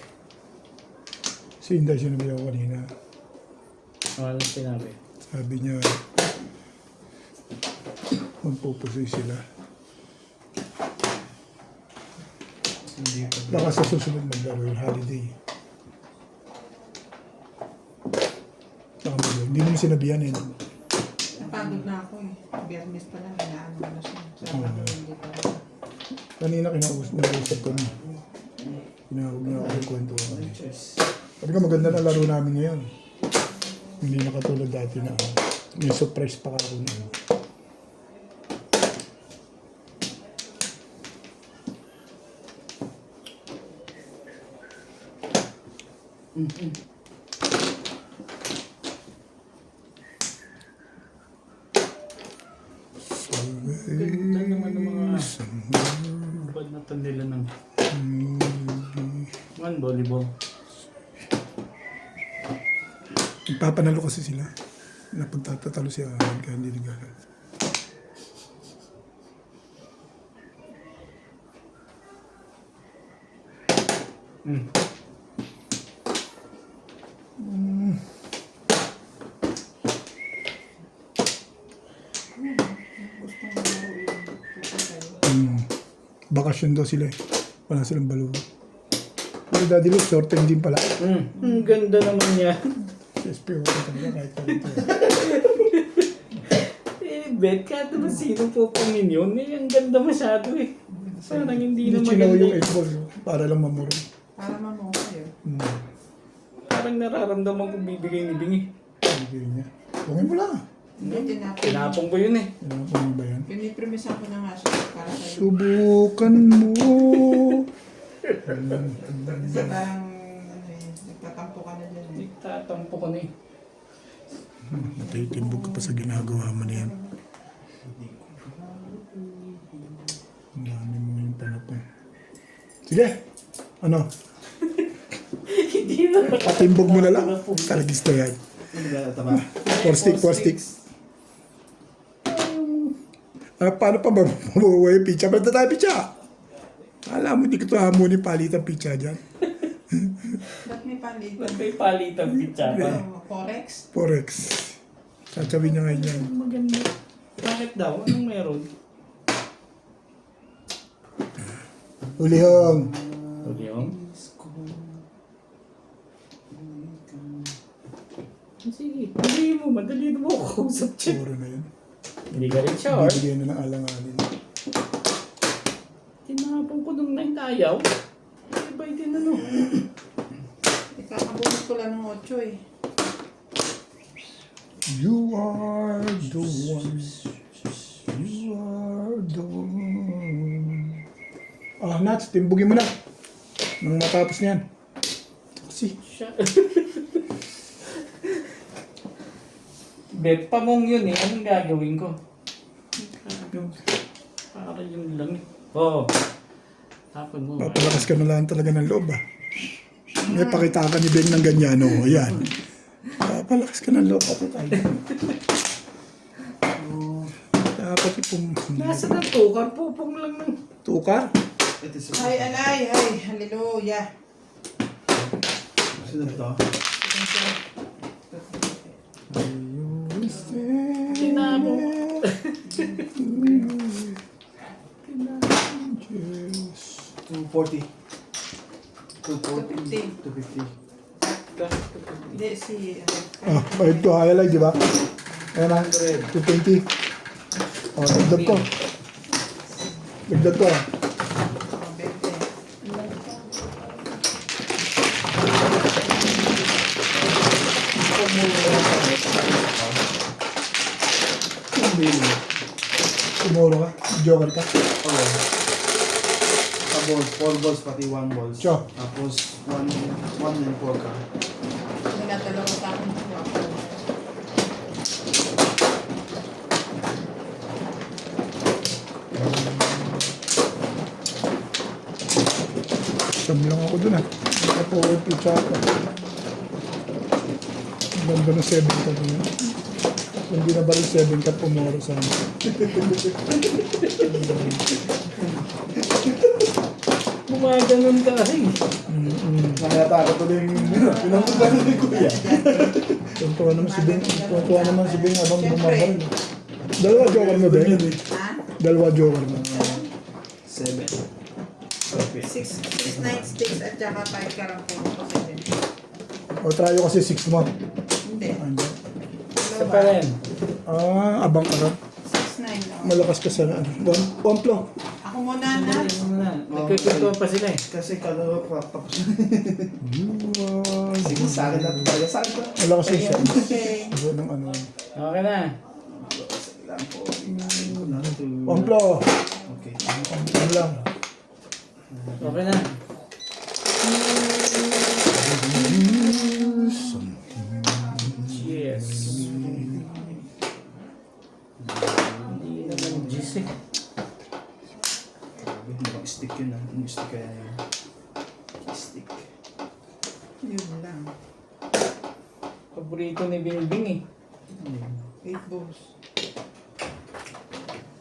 E: Sinda siya nabiyaw kanina.
D: Ano sinabi?
E: Sabi niya, magpupusoy sila.
B: Hindi pa.
E: Baka sa susunod maglaro yung holiday. Saka maglaro. Hindi naman sinabihan eh.
C: Napagod na ako eh. Biyernes pa lang, inaano ko na siya. Sabado, hindi pa rin.
E: Kanina nag-usap ko na. Tinawag niya ako yung kwento ko. Sabi ko maganda na laro namin ngayon. Hindi na katulad dati na may surprise pa ako na.
D: Ganda naman ng mga badminton nila ng one volleyball.
E: Nagpapanalo kasi sila. Napagtatatalo siya kaya hindi nagagawa.
C: Gusto mo pupunta
E: Bakasyon daw sila eh. Wala silang balugo. Pero Daddy Luke, short term din pala.
D: Ang ganda naman niya.
E: SPO ko talaga kahit ganito.
D: Bet ka naman sino po pangin yun. Ang ganda masyado eh. Parang hindi
E: Hindi
D: na
E: chinaw
D: maganda.
E: yung 8 ball para lang mamuro.
C: Para mamuha kayo.
D: Parang nararamdaman ko bibigay ni Bingi.
E: Bigay niya. Tungin mo lang.
C: Hindi, tinapon.
D: Tinapong ko yun eh.
E: Ano ba yan?
C: Piniprimisan ko na nga siya para sa'yo.
E: Subukan mo.
C: Kasi parang, nagtatampo ka na dyan.
D: Tatampo ko na eh.
E: Natitimbog ka pa sa ginagawa mo na yan. Ang dami mo yung panapon. Sige. Ano?
D: Hindi na.
E: Patimbog mo na lang. Kalagis na yan. 4 stick. Paano pa ba mabuhay yung pizza? Ba't na tayo pizza? Alam mo, hindi ko ito hamunin palitan pizza dyan.
C: Ba't may palit?
D: Ba't may palitang pizza pa?
C: Forex?
E: Forex. Sasabihin niya ngayon yan.
D: Maganda. Bakit daw? Anong meron?
E: Ulihong.
D: Huwag yung? Sige, hindi mo. Madali mo ako kausap siya.
E: Puro na yun.
D: Hindi ka rin sure.
E: Bibigyan na ng alanganin.
D: Tinapon ko nung naitayaw. Iba din ano.
C: Ikakabunot ko lang ng 8 eh.
E: You are the one. You are the one. Ah, Nats, timbugin mo na. Nang matapos niyan. Kasi,
D: Siya. Bet pa mong yun eh. Anong gagawin ko? Para yun lang eh. Oo. Tapon mo.
E: papalakas ka na lang talaga ng loob ah. May pakita ka ni Ben ng ganyan, oh. Ayan. Papalakas ka ng loob. Pati tayo. Dapat ipong...
D: Nasa na tukar? Pupong lang ng...
E: Tukar?
C: Ay, alay, ay, hallelujah.
B: Sino to?
D: Tinapon.
E: Yes.
B: 240.
C: 250.
B: 250.
C: Hindi, si...
E: Ah, bayad ko highlight, di ba? Ayan na, 220. Oh, dagdag ko. Dagdag ko.
C: Oh, 20.
E: Tumuro ka. Joker ka.
B: Okay. Tapos 4 balls pati 1 balls.
E: Sure.
B: Tapos 1 and 4 ka.
C: Minatalaw sa akin.
E: Siyam lang ako dun ah. Naka-forward pitch ako. Ang ganda ng 7 ka dun. Kung di na ba rin 7 ka, pumoro sa akin.
D: Gumaganon ka eh.
B: Nakakatakot ulit yung pinangkugan ni Kuya.
E: Tuntua naman si Bing. Tuntua naman si Bing habang bumabaril. Dalawa joker mo, Ben.
C: Ha?
E: Dalawa joker mo.
B: 7. Okay.
C: 6 night sticks at saka 5 karangkong po 7.
E: O tayo kasi 6 mo.
C: Hindi.
E: Ano?
D: Isa pa rin.
E: Ah, abang ka rin.
C: 6-9 lang.
E: Malakas ka sa ano. One plong.
C: Ako muna na.
D: Nagkukuntuan pa sila eh.
B: Kasi kalo tapos.
E: You are...
B: Sige, sa akin lang talaga. Sa akin lang.
E: Malakas yung siya.
C: Okay.
E: Iba ng ano.
D: Okay na.
B: Lang po. Inahin ko na ito.
E: One plong.
B: Okay.
E: Ano lang.
D: Okay na.
C: Yun lang.
D: Paborito ni Bingbing eh.
C: 8 balls.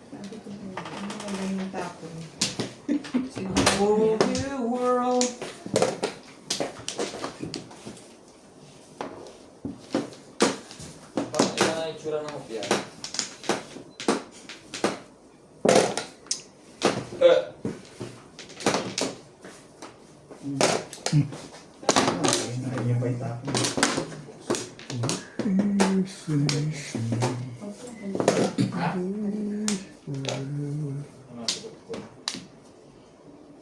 C: Sabi ko, ano wala yung tapon?
A: Oh, the world. Parang ilan na itsura ng opya.
B: Ayun yung bait ako.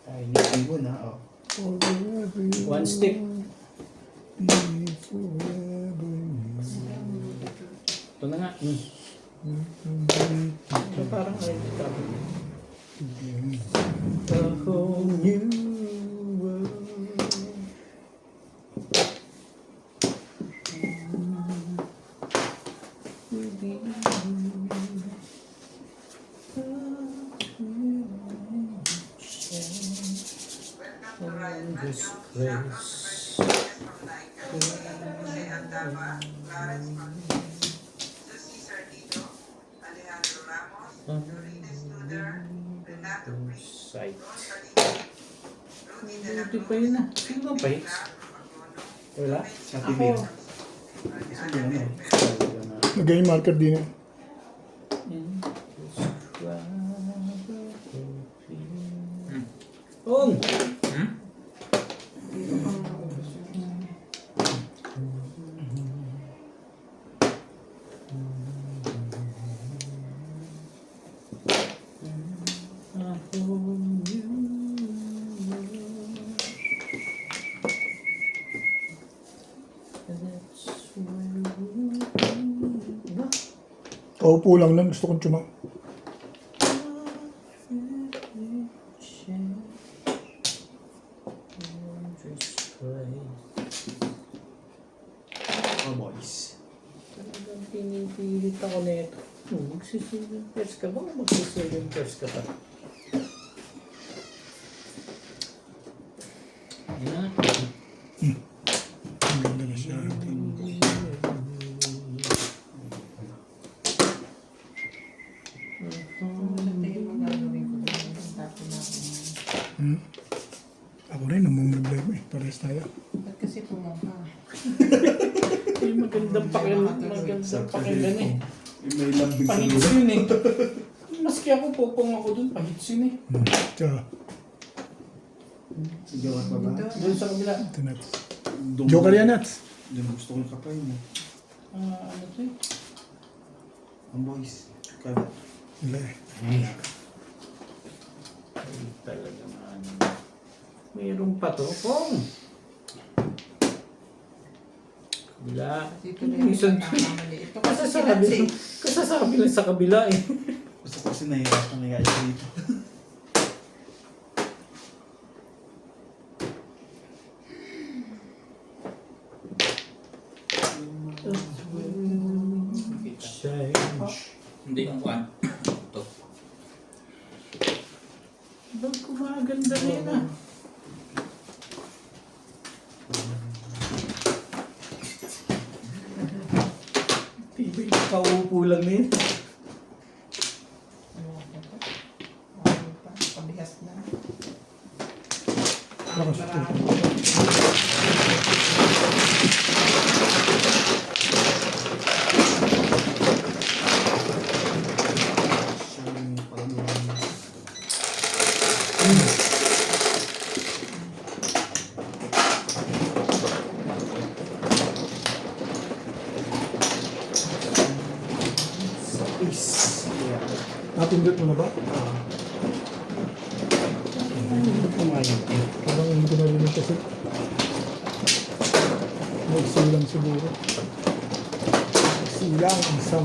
B: Ay, yung ibon ha. Oh.
D: One stick. Ito na nga. So parang ay sabi ko. A whole new world. Will be on this place. Site. Buti pa yun ah. Sino ba Pates? Wala?
B: Sa TV. Saan yun eh?
E: Lagay yung marker din eh.
D: On!
E: Kaupo lang nun. Gusto kong tsuma.
B: Oh, boys.
D: Talagang pinipilit ako na ito. Magsisilong press ka ba o magsisilong press ka pa? Yan.
E: Ang ganda na siya.
C: Wala tayo magagawin ko. Tapon natin.
E: Ako rin, namumblema eh. Pares tayo.
C: Ba't kasi pumaka?
D: Ay, magandang pakinggan eh.
B: May lambing sa
D: Pahits
B: lulo.
D: yun eh. Maski ako pupong ako dun, pahits yun eh.
E: Tsaka,
B: Joker pa ba?
D: Doon sa kabila.
E: ito Nats. Joker yan, Nats.
B: Doon gusto ko yung kapay mo.
D: Ano to eh?
B: Ang boys. Kada.
E: Wala eh.
D: Ay, talaga ano. Mayroon pa to. Pong! Kabila.
C: Dito na yung
D: Minsan,
C: pagkakamali. Ito kasi
D: kasasabi lang sa kabila eh.
B: Gusto ko kasi nahihirapan na yung ayos dito.
D: Change.
A: Hindi yung kwan. Ito.
D: Ba't kumaganda rin ah? Tibay na kaupo lang na yun.
C: Pabihas na.
E: Lakas ito.
B: Siya yung parang yung...
E: Napindot mo na ba? Parang hindi ko narinig kasi. Magsilang siguro. Silang isang.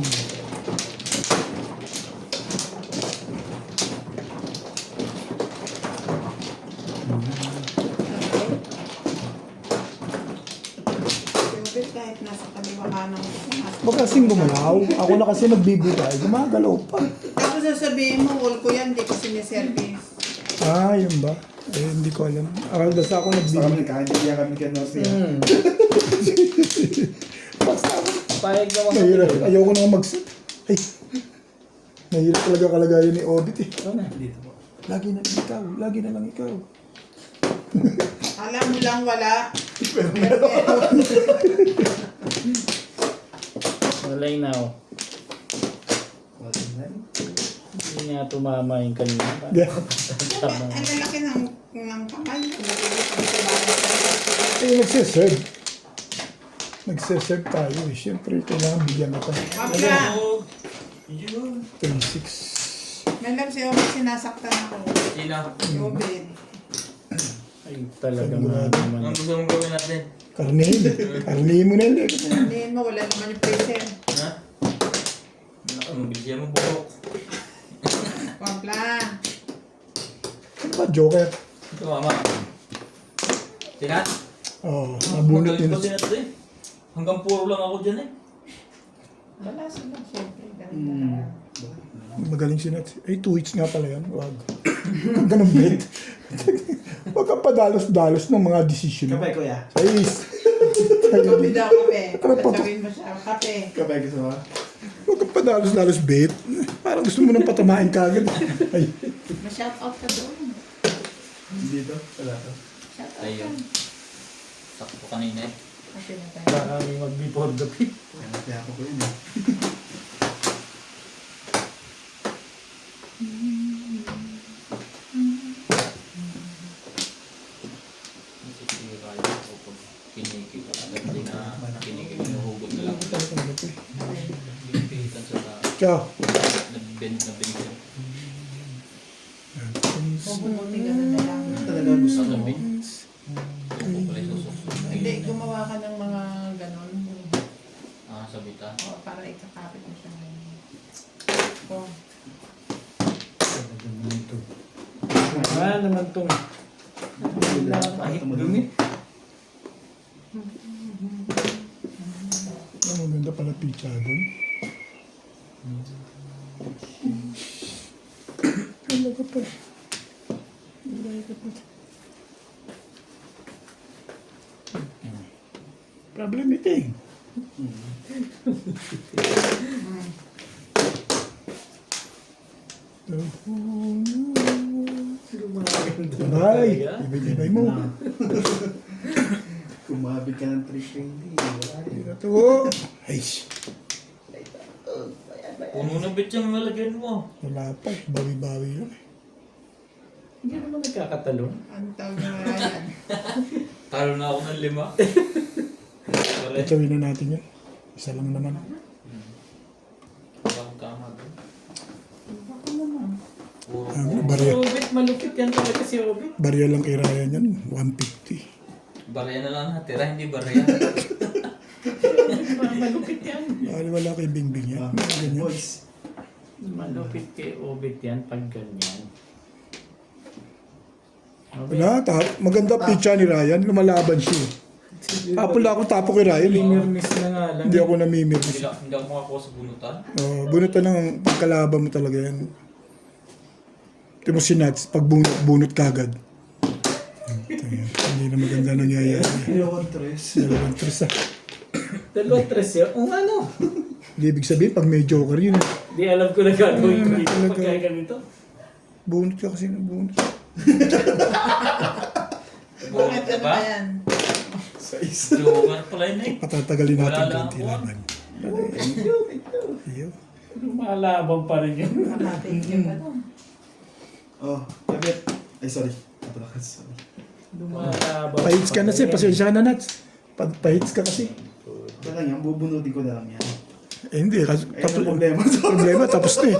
C: Siyempre kahit nasa kaliwa ka ng
E: Huwag kasing gumalaw. Ako na kasi nagbibigay. Gumagalaw pa.
C: Tapos sasabihin mo, wall ko yan, di ko siniservice.
E: Ah, yun ba? Eh, hindi ko alam. Basta ako
B: Basta kami
E: nagbibigay.
B: nagkaintindihan kami kay Norty.
E: Basta ako.
D: Payag naman ako.
E: Mahirap. Ayoko na ay. Mahirap talaga kalagayan ni Obit eh.
D: Ano na?
B: Dito po.
E: Lagi na lang ikaw. Lagi na lang ikaw.
C: Alam mo lang wala.
D: Walay na ako.
B: Wala na.
D: Hindi nga tumama yung kanina.
E: Yeah.
D: Tama.
C: Ang lalaki ng kamay.
E: Eh, nagsiserve. Nagsiserve tayo eh. Siyempre, kailangan bigyan na tayo.
C: Wala.
A: Yun.
E: 36.
C: May love si Obed, sinasaktan ako.
A: Sino?
C: Si Obed.
D: Ay, talaga mga naman.
A: Ang gusto mong gawin natin?
E: Karnihin. Karnihin mo na yun.
C: Hindi mo, wala naman yung freezer.
A: Ha? Bigyan mo buhok.
C: Wala.
E: Ano ba, Joker?
A: Ito, mama. Tinat?
E: Oo, nabunot
A: Magaling
E: din.
A: pa tinat eh. Hanggang puro lang ako dyan eh.
C: Wala sila, siyempre. Ganun talaga.
E: Magaling si Nats. Ay, 2 hits nga pala yan. Wag. Ganun bet. Huwag kang padalos-dalos ng mga desisyon.
B: Kapay, kuya.
E: Ayos.
C: Kape daw, kape.
E: Ano pa?
C: Sabihin mo siya, kape.
B: Kapay, gusto mo?
E: Huwag kang padalos-dalos bet. Parang gusto mo nang patamain ka agad. Ay,
C: Ma-shout out ka doon.
B: Dito? Wala to.
C: Shout out
A: Ayun.
C: ka.
A: Sakto kanina eh.
C: Kasi na tayo.
D: Baka may mag-before the peak.
B: Kaya ako po yun eh.
A: Nasisira yun ako pag kinikip. Agad din na kinikip. Nahugot na lang. Pinipitan sa
E: ciao.
A: na-bend na bend yun.
C: Mabubuti ganun na lang.
B: Talaga gusto
A: Sa
B: mo.
A: tabi. Ito po pala yung susunod.
C: Hindi, gumawa ka ng mga ganun.
A: Ah, sabita.
C: O, para ikakapit mo siya ngayon. O,
D: Ah, naman itong
A: Ay, dumi.
E: Ang maganda pala pizza doon. Talaga pa. Problem ito eh. Ay, ibay mo.
B: Kumabig ka ng 320. Wala rin.
E: Hindi na to. Ay,
A: Puno na bit yung nalagyan mo.
E: wala pa. Bawi-bawi lang.
D: Hindi naman nagkakatalon.
C: ang tawag na nga yan.
A: Talo na ako ng 5. Sorry.
E: Itawin na natin yun. Isa lang naman.
A: Wala akong tama doon.
C: Baka naman.
A: Puro
E: Ah,
A: puro.
E: barya,
D: Obit, malupit yan talaga si Obit.
E: barya lang kay Ryan yan. 150.
A: Barya na lang natira, hindi barya.
D: Malupit yan.
E: Wala kay Bingbing yan. Ganyan.
B: Boys.
D: Malupit kay Obit yan pag ganyan. Obit,
E: Wala, maganda pizza ni Ryan. Lumalaban siya. Tapos lang ako tapo kay Ryan.
D: Limirmis na nga lang.
E: Hindi ako namimirmis.
A: Hindi ako makakuha sa bunutan.
E: Bunutan ng pagkalaban mo talaga yan. Ito mo si Nats, pag bunot kagad. Hindi na maganda nangyayari.
B: Dalawang tres.
E: Dalawang tres ah.
D: Dalawang tres yun. O ano?
E: Hindi ibig sabihin, pag may joker yun.
D: Di alam ko na gagawin ko dito
E: Talaga.
D: pag kaya ganito.
E: Bunot ka kasi ng bunot.
C: Bakit ano
A: ba?
C: ba yan?
B: Size.
A: Joker pala yun eh.
E: Patatagalin natin
A: Wala lang
E: konti
A: ako.
E: laban. Iyo.
D: Lumalabang pa rin yun.
C: Kamating yung ano.
B: Oh, kabit. Ay, sorry. Sorry.
D: Lumalabang
E: Pahits ka na
D: pa
E: si,
D: rin.
E: pasensya ka na Nats. Pahits ka kasi.
B: Kaya lang yan, bubunutin ko na lang yan.
E: Eh hindi, kasi
B: Ayun ang problema.
E: problema tapos na eh.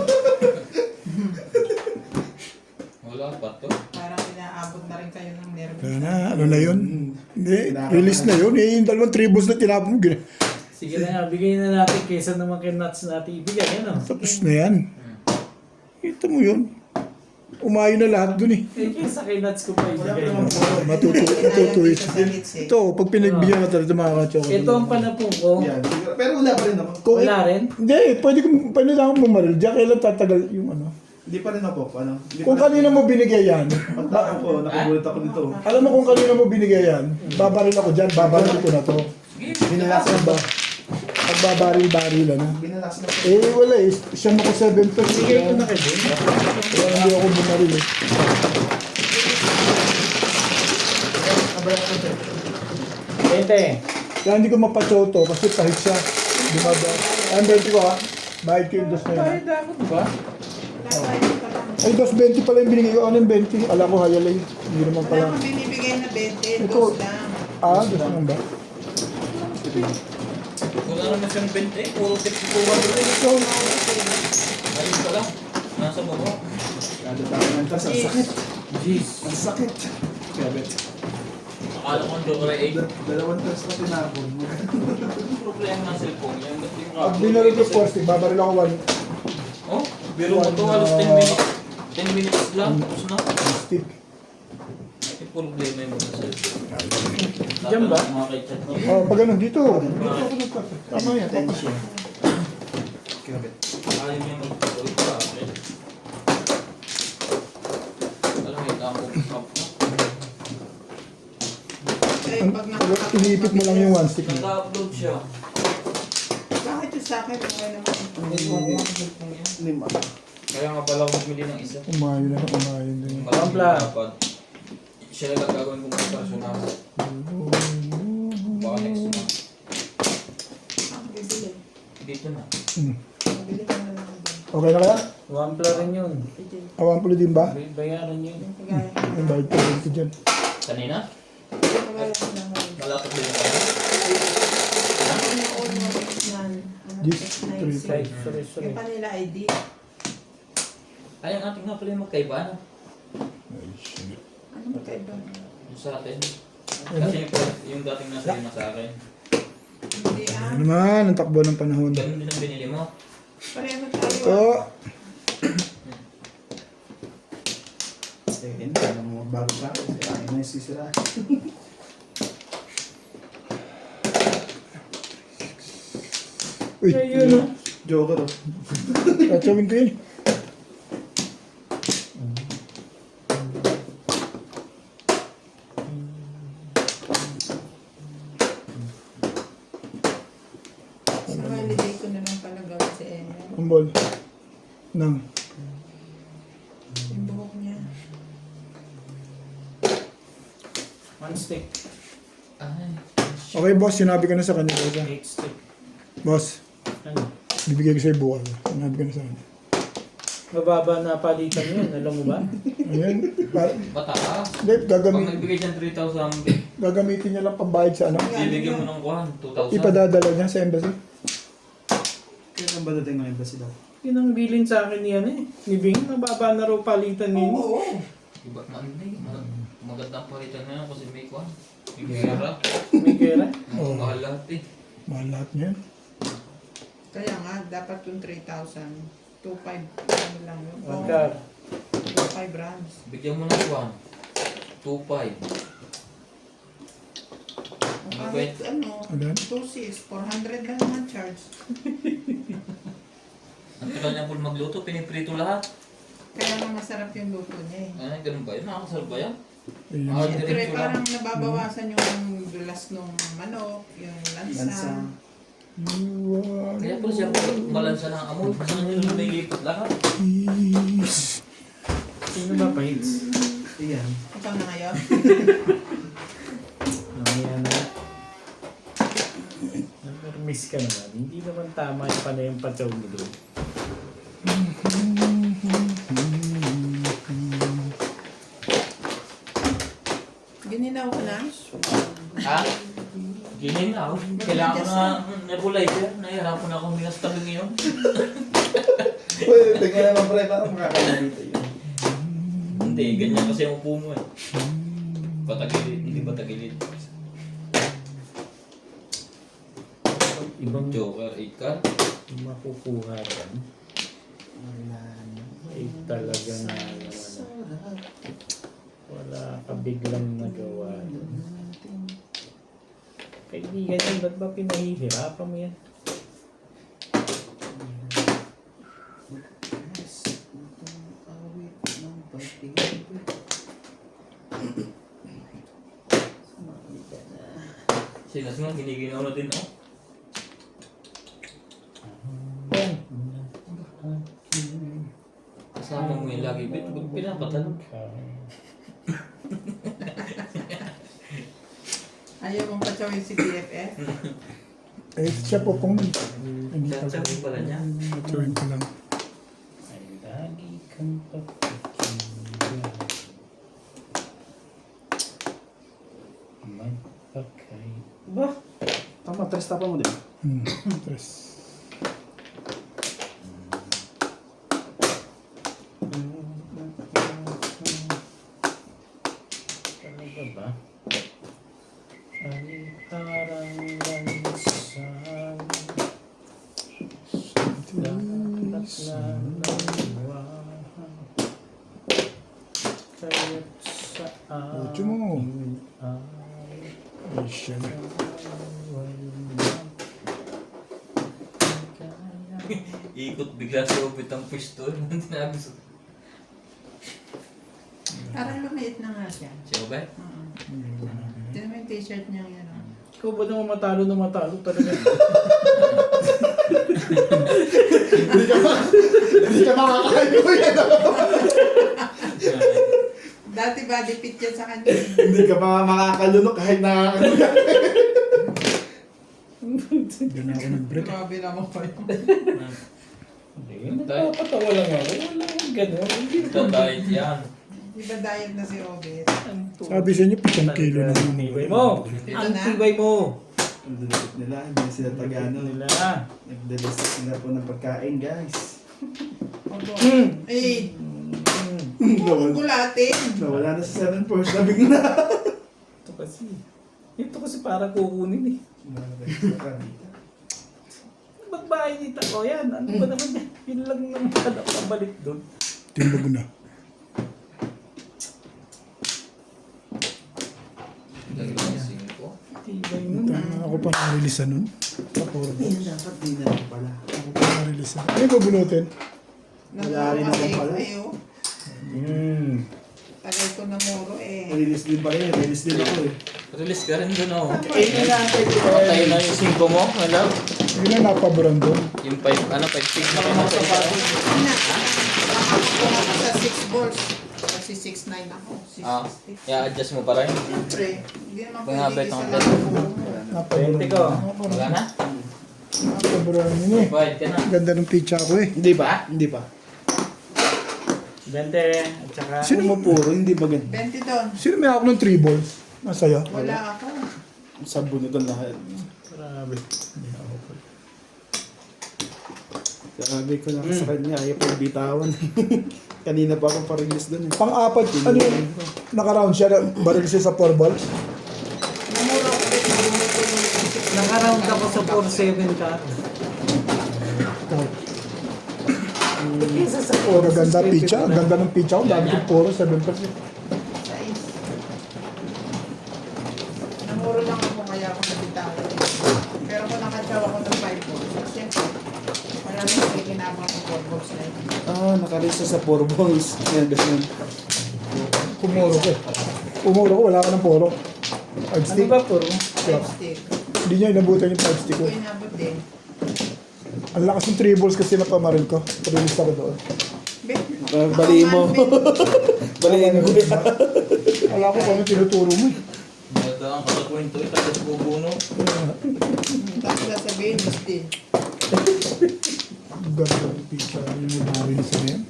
A: Wala pa to.
C: Parang inaabot na rin kayo ng nervous.
E: Kaya na, ano na yun? Hindi, release na yun. Eh, yung dalawang tribos na tinapon mo.
D: Sige na nga, bigay na natin kaysa naman kay Nuts natin ibigay. Yan o.
E: Tapos na yan. Kita mo yun. Umayo na lahat dun eh.
D: Eh, kaysa kay Nuts ko pa
B: Wala pa
D: ibigay.
B: naman po.
E: Matutuwid.
C: Sa hits eh.
E: Ito, pag pinagbigyan ka talaga makakachoko.
D: Ito ang panapong ko.
B: Yan. Pero wala pa rin naman.
E: Kung,
D: Wala rin.
E: hindi, pwede kong, pwede lang akong bumaril. Diyan kailan tatagal yung ano.
B: Hindi pa rin ako, ano? Hindi
E: Kung
B: pa rin-
E: kanina mo binigay yan,
B: Pagtaan ko, nakugulat ako nito.
E: alam mo kung kanina mo binigay yan, babaril ako dyan, babaril ko na to.
B: Binalasan ba?
E: Pagbabaril-baril na.
B: Binalasan ba?
E: Eh wala eh, siyam ako 7 pesos.
D: Bigay ko na kayo.
E: Kaya hindi ako bumaril eh.
D: Ente.
E: Kaya hindi ko mapachow to kasi pahit siya. Dumaba. Ang 20 ko ha. Bahid ko yung dos na yun.
D: Bayad ako, di ba?
C: Nakakain pa lang.
E: Ay, dos 20 pala yung binigay ko. Ano yung 20? Alam ko hayalay. Hindi naman
C: Wala
E: pala.
C: akong binibigay na 20,
E: Ito.
C: dos lang.
E: Ah, dos lang ba?
A: Wala naman siyang 20, puro 64 rin.
E: So,
A: Ayun ka lang. Nasa baba.
B: Lalo tayo ng tas, ang sakit.
D: Jeez.
B: Ang sakit. Kaya bet,
A: Akala ko ang Dora 8.
B: dalawang tas na tinapon.
A: Ang problema ng cellphone yan. Ba't yung
E: pag binaril ko first, babaril ako 1
A: Oh, biro mo to halos 10 minutes. 10 minutes lang. Tapos na.
E: stick.
A: Yung problema yung mga cellphone.
D: Diyan ba?
A: Mga kay chat niya.
E: Oh, pag ganun, dito. Dito ako nagkasa. Tama yan.
B: Attention. Kaya bet.
A: Ayaw niya magpapawit pa. Alam mo yung tampo up na.
C: Eh, pag nakakapag-
E: Inipit mo lang yung 1 stick mo.
A: Nag-upload siya.
C: Bakit yung sa akin, okay naman.
B: Lima.
A: Kaya nga pala ako bumili ng isa.
E: Umayon na, umayon din.
D: Pampla.
A: Siya lang gagawin kong personal. Baka next month.
C: Bibili.
A: Dito na.
C: Bibili ka na lang.
E: Okay na kaya?
D: Wampla rin yun.
E: Awan pala din ba?
D: Bayaran yun.
C: Kagaya.
E: Yung bahid ko dito dyan.
A: Kanina?
C: Kagaya ko lang.
A: Malapit din ako.
C: Ano yung all mo yan? Ano,
E: Yes,
C: X96.
D: Sorry, sorry, sorry.
C: Yung kanila ID.
A: Ay, ang ating nga pala yung magkaiba na.
C: Ano magkaiba?
A: Yung sa atin. Kasi yung dating nasa yun na sa akin.
C: Hindi
E: Ano naman, ang takbo ng panahon.
A: Ganun din ang binili mo.
C: Pareho tayo.
E: Oh,
B: Second, alam mo, bago sa akin. Kaya na yung sisira.
E: uy,
D: Ayun o.
B: Joker oh.
E: tatawin ko yun.
C: Sa holiday ko na lang pala gawin si Emma.
E: Ang ball. Nang.
C: Yung buhok niya.
D: One stick.
A: Ay.
E: Okay boss, sinabi ko na sa kanya.
D: 8 stick.
E: Boss,
D: Ano?
E: bibigay ko sa'yo bukas. Sinabi ko na sa kanya.
D: Mababa na palitan yun. Alam mo ba?
E: Ayan.
A: Mataas.
E: Hindi,
A: Pag
E: gagamitin,
A: nagbigay siyang 3,000,
E: gagamitin niya lang pambayad sa ano.
A: bibigyan mo ng 2,000.
E: Ipadadala niya sa embassy.
B: Kailan ba dating ng embassy daw?
D: Yun ang bilin sa akin yan eh. Ni Bing, mababa na raw palitan ninyo.
C: Oo.
A: Iba man hindi. Magandang palitan na yun kasi may kwan. May pera.
D: May kera.
E: Oo.
A: Mahal lahat eh.
E: Mahal lahat niya.
C: Kaya nga, dapat yung 3,000. 2,500 ano lang yun.
D: One car.
C: 2,500 rands.
A: Bigyan mo ng 2,500.
C: Ang
A: Ano ba
C: kahit ano,
E: Ano?
C: 2,600, 400 lang naman charge.
A: Ang tagal niya po magluto, piniprito lahat.
C: Kaya nga masarap yung luto niya eh.
A: Ay, ganun ba yun? Nakakasarap ba yan?
E: Ayun.
A: Ah,
C: Siyempre
A: diretso lang.
C: parang nababawasan yung dulas ng manok, yung
B: Lansa.
C: lansa.
A: Kaya pala siya malansa ng amoy. Kasi nila lumilipot lahat.
E: Peace.
D: Sino ba pa hits?
B: Iyan.
C: Ikaw na ngayon.
D: Mamaya na. Nag-miss ka naman. Hindi naman tama yung pala yung patsaw mo doon.
C: Gininaw ko na.
A: Ha? Ginaw. Kailangan ko na nebulizer. Nahihirapan ako minas tabi ngayon.
B: Uy, tingnan naman pre, parang makakalimita yun.
A: Hindi, ganyan kasi yung upo mo eh. Patagilid, hindi patagilid.
D: Ibang
A: Joker, 8 ka.
D: makukuha yan. Ay talaga na wala ka biglang nagawa. Kaibigan yan, ba't ba pinahihirapan mo yan?
A: Tapos nga, giniginaw na din ako. Kasama mo yung lagi, ba't pinapatalog?
C: Ayaw mong patsawin si BFF?
E: Eh, siya po pong hindi pa
A: Sabi pala niya.
E: join ko lang.
D: Ay, lagi kang papakinggan. Magpakay.
B: Ba? Tama, tres tapa mo din.
E: Tres.
D: Talaga ba? Ay, parang lansang dapat na nawahan. Kaya't sa
E: Ocho mo.
D: aking
E: Ay, siya na.
A: Ikot bigla si Obit ang pwesto. Tinabi sa...
C: Parang lumiit na nga siya.
A: Si Obet?
C: Tignan mo yung t-shirt niya yan. Oh.
D: Ikaw ba naman matalo na matalo talaga?
E: Hindi ka makakain ko yan.
C: Dati body fit yan sa kanya.
B: Hindi ka makakalunok kahit nakakano yan.
E: Doon ako nag-break.
C: Grabe naman ko yun.
D: Hindi, napapatawa lang ako. Wala akong gano'n. Hindi
A: Ito diet yan.
C: Di ba diet na si Obet?
E: Sabi sa inyo, 7 kilo na
D: Ang tibay mo!
C: Ito
D: Ang
C: na?
D: tibay mo!
B: Ang dulipit nila, hindi sila tagano.
D: Nila.
B: Nagdalasas sila po ng pagkain, guys.
C: Opo.
D: Mm.
C: Eh,
B: Nawala,
C: gulatin.
B: nawala na sa 7 pores na bigla.
D: Ito kasi para kukunin eh. Ba't bahay dito? O yan, ano ba naman yan? Yun lang naman pala pabalik doon.
E: Timbog na.
A: Lagi lang 5.
D: Tibay mo na.
E: Ako pa na-release nun. Kapuro.
B: Dapat di na lang pala.
E: Ako pa na-release. Ano yung bubunutin?
B: Wala rin naman pala.
C: Ayo. Tagal ko na muro eh.
B: Release din pala yun, release din ako eh.
A: Release ka rin dun oh.
B: Patay
A: Patay na yung 5 mo, hello?
E: Yun na napaboran doon.
A: Yung 5, ano, 5 6 na pinatay ka.
C: Ano? Ako sa 6 balls. Kasi 6'9 ako.
A: Ah,
C: 6'60.
A: i-adjust mo pa rin.
C: Siyempre, hindi naman
A: Mga
C: pwede
A: bet
C: isa
A: ang
C: lang
A: bet.
C: ang buo mo.
E: Napaboran.
D: 20 ko.
A: Wala na?
E: Napaboran yun eh.
A: Bayad ka na.
E: Ganda ng pizza ko eh.
B: Hindi pa? Hindi pa.
D: 20 at saka...
B: Sino mo puro? Hindi ba ganun?
C: 20 doon.
E: Sino may ako ng 3 balls? Masaya.
C: Wala ako.
B: Sa bunutan lahat.
D: Grabe.
B: Sabi ko lang sa kanya, ayaw pang bitawan. Kanina pa akong pa-release dun eh.
E: Pang-apat, ano yun? Naka-round siya, baril siya sa 4 balls.
C: Namura ko din. Bumili ko yung
D: Naka-round ako sa 4-7 ka. Kesa sa
E: Puro ganda pizza. Ang ganda ng pizza ko. Dami kong puro 7%.
C: size. Namura lang ako kaya ako nabitawan. Pero kung nakatsaw ako ng 5 balls, siyempre, wala nang nakikinabang sa 4 balls na yun.
B: Ah, nakalista sa 4 balls. Yan, ganun.
E: Kumuro ko. Kumuro ko, wala ka ng puro. 5
D: Ano
E: stick.
D: ba puro?
C: 5 stick.
E: Hindi niya inabutan yung 5 stick
C: Ito
E: ko.
C: inabot din.
E: Ang lakas ng 3 balls kasi napamaril ko. Release ako doon.
B: Baliin mo. Baliin mo.
E: Wala ko kung ano tinuturo mo eh.
A: Ito ang kakakwento, tapos bubuno.
C: Tapos sasabihin, Justin.
E: Ang ganda ng pizza. Yung nag-release na yan.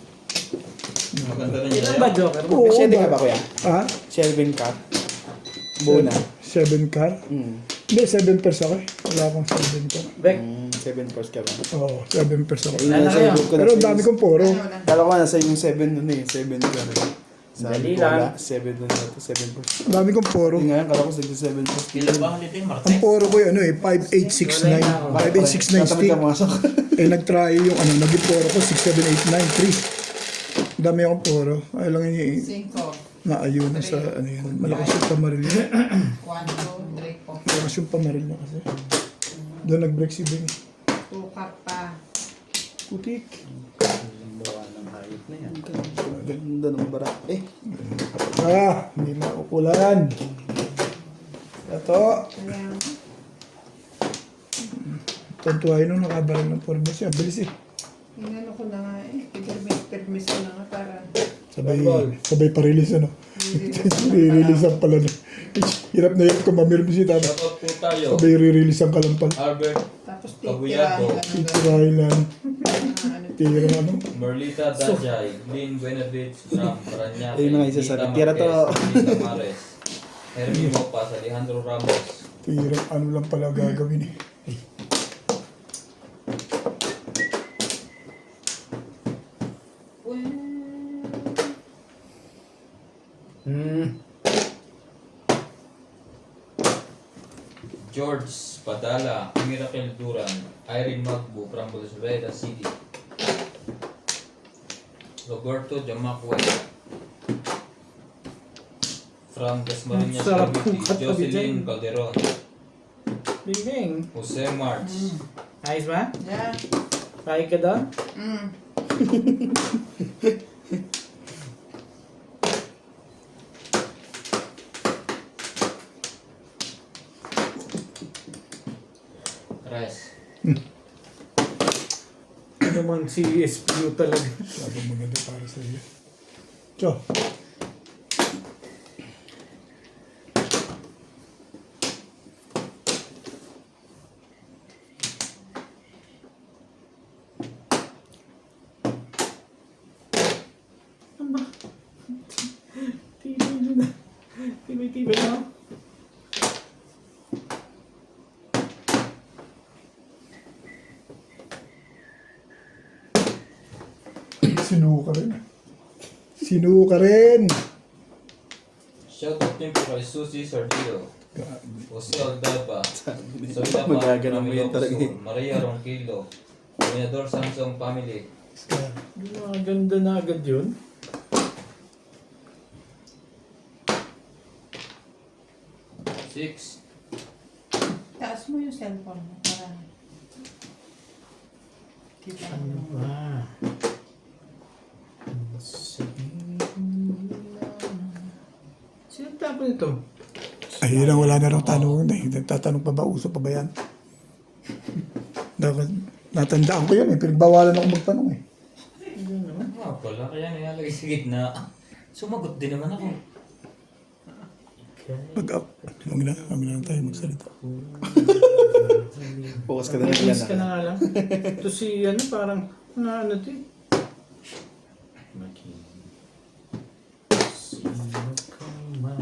A: Maganda rin
D: Ilan
A: yan.
D: ba Joker?
E: Oo,
B: Shelvin ka
E: ba?
B: ba kuya?
E: Ha?
B: Shelvin ka? Bona.
E: 7 car? Hindi, 7 pers ako eh. Wala akong 7 car.
D: Beck.
B: 7 pores ka ba?
E: Oo, 7 pers ako.
D: Wala na kayo.
E: Pero ang dami kong puro.
C: Ano lang.
B: Kala ko nasa yung 7 nun eh. 7 ka rin.
D: Dali
B: Sabi ko
D: lang.
B: wala. 7 nun ito. 7 pores.
E: Ang dami kong puro.
B: Yung ngayon, kala ko sa 7 pores.
A: Kailan ba ulit yung Marte?
E: Ang puro ko yun, ano eh, 5869. 5869 stick.
B: pumasok.
E: Eh, nag-try yung ano, naging puro ko, 67893. Dami akong puro. Ay lang yun eh.
C: 5,
E: Naayun na sa ano yun. Malakas yung pamaril niya.
C: 4, 3, 4.
E: Malakas yung pamaril niya kasi. Doon nag-break si Ben.
C: 2 cup pa.
E: Putik.
D: Bawa ng hayop na yan.
B: Ganda ng bara. Eh,
E: Ah, hindi maukulan. Ito.
C: Kaya,
E: Tontuwain nung nakabaril ng Forbes yan. Bilis eh.
C: Inano ko na nga eh. Permis ko na nga para
E: Sabay pa-release ano. Re-release ang pala. Hirap na hirap kung mamirmis yun.
A: Shoutout po tayo.
E: Sabay re-release ang kalampal.
A: Albert,
C: tapos
A: Kabuyado.
C: titirahin lang.
E: Titirahin lang. Tira ano.
A: Merlita Dajay, Lynn Buenavich from Parañaque,
B: Ayun mga isasabi.
A: Tita
B: Tira to.
A: Marquez, Tita Mares, Hermie Mopas, Alejandro Ramos,
E: Tira ano lang pala gagawin eh.
A: George Padala, Miracle Duran, Irene Magbu from Valenzuela City, Roberto Jamacue from Dasmariñas
D: Sarap
A: Cavite,
D: ng katabi
A: Jocelyn
D: dyan.
A: Calderon,
D: Bing-bing.
A: Jose March,
D: Ayos ba?
C: Yeah.
D: Kaya ka doon?
C: Mm.
A: Res.
D: Ano man si SPU talaga.
E: Sabi maganda para sa iyo. Tiyo.
D: Tibay na. Tibay na.
E: Sinuka rin. Sinuka rin.
A: Shoutout din po kay Susie Sardillo, Jose Aldaba, Soyla
B: Magagano mo yun
A: Pamilio
B: talaga eh.
A: Kusur, Maria Ronquillo, Dominador Samsung Family,
D: Maganda na agad yun.
A: Six.
C: Taas mo yung cellphone mo para kita
D: Ano
C: mo.
D: ba? Sino tapon ito?
E: Ay, yun ang wala na raw tanong. Nagtatanong pa ba? Uso pa ba yan? Dapat, natandaan ko yan eh. Pinagbawalan ako magtanong eh.
A: Ah, pala kaya nilalagay sa gitna. Sumagot din naman ako.
E: Huwag na lang tayo magsalita.
B: Focus ka na lang yan.
D: Miss ka na nga lang. Ito si ano parang ano ito eh. Sino ka man?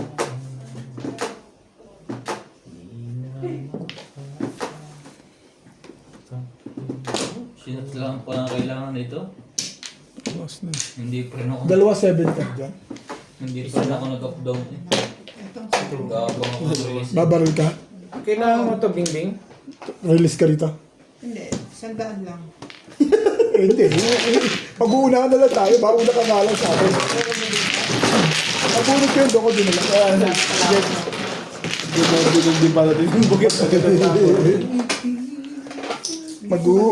A: Sinat lang pa ang kailangan nito.
E: Tapos na.
A: Hindi pa rin ako,
E: Dalawa 7 ka dyan.
A: hindi pa rin ako nag-up-down.
C: Itong cellphone.
A: Gabang ako sa release.
E: Babaril ka.
D: Kailangan mo to, Bingbing?
E: Release ka rito.
C: Hindi, 100 lang.
E: Eh, hindi. Pag-uunahan na lang tayo. Mauna ka nga lang sa akin. Pag-unod ko yun, doon ko din na lang.
B: Hindi din pala din yung bukit.
E: Mag-u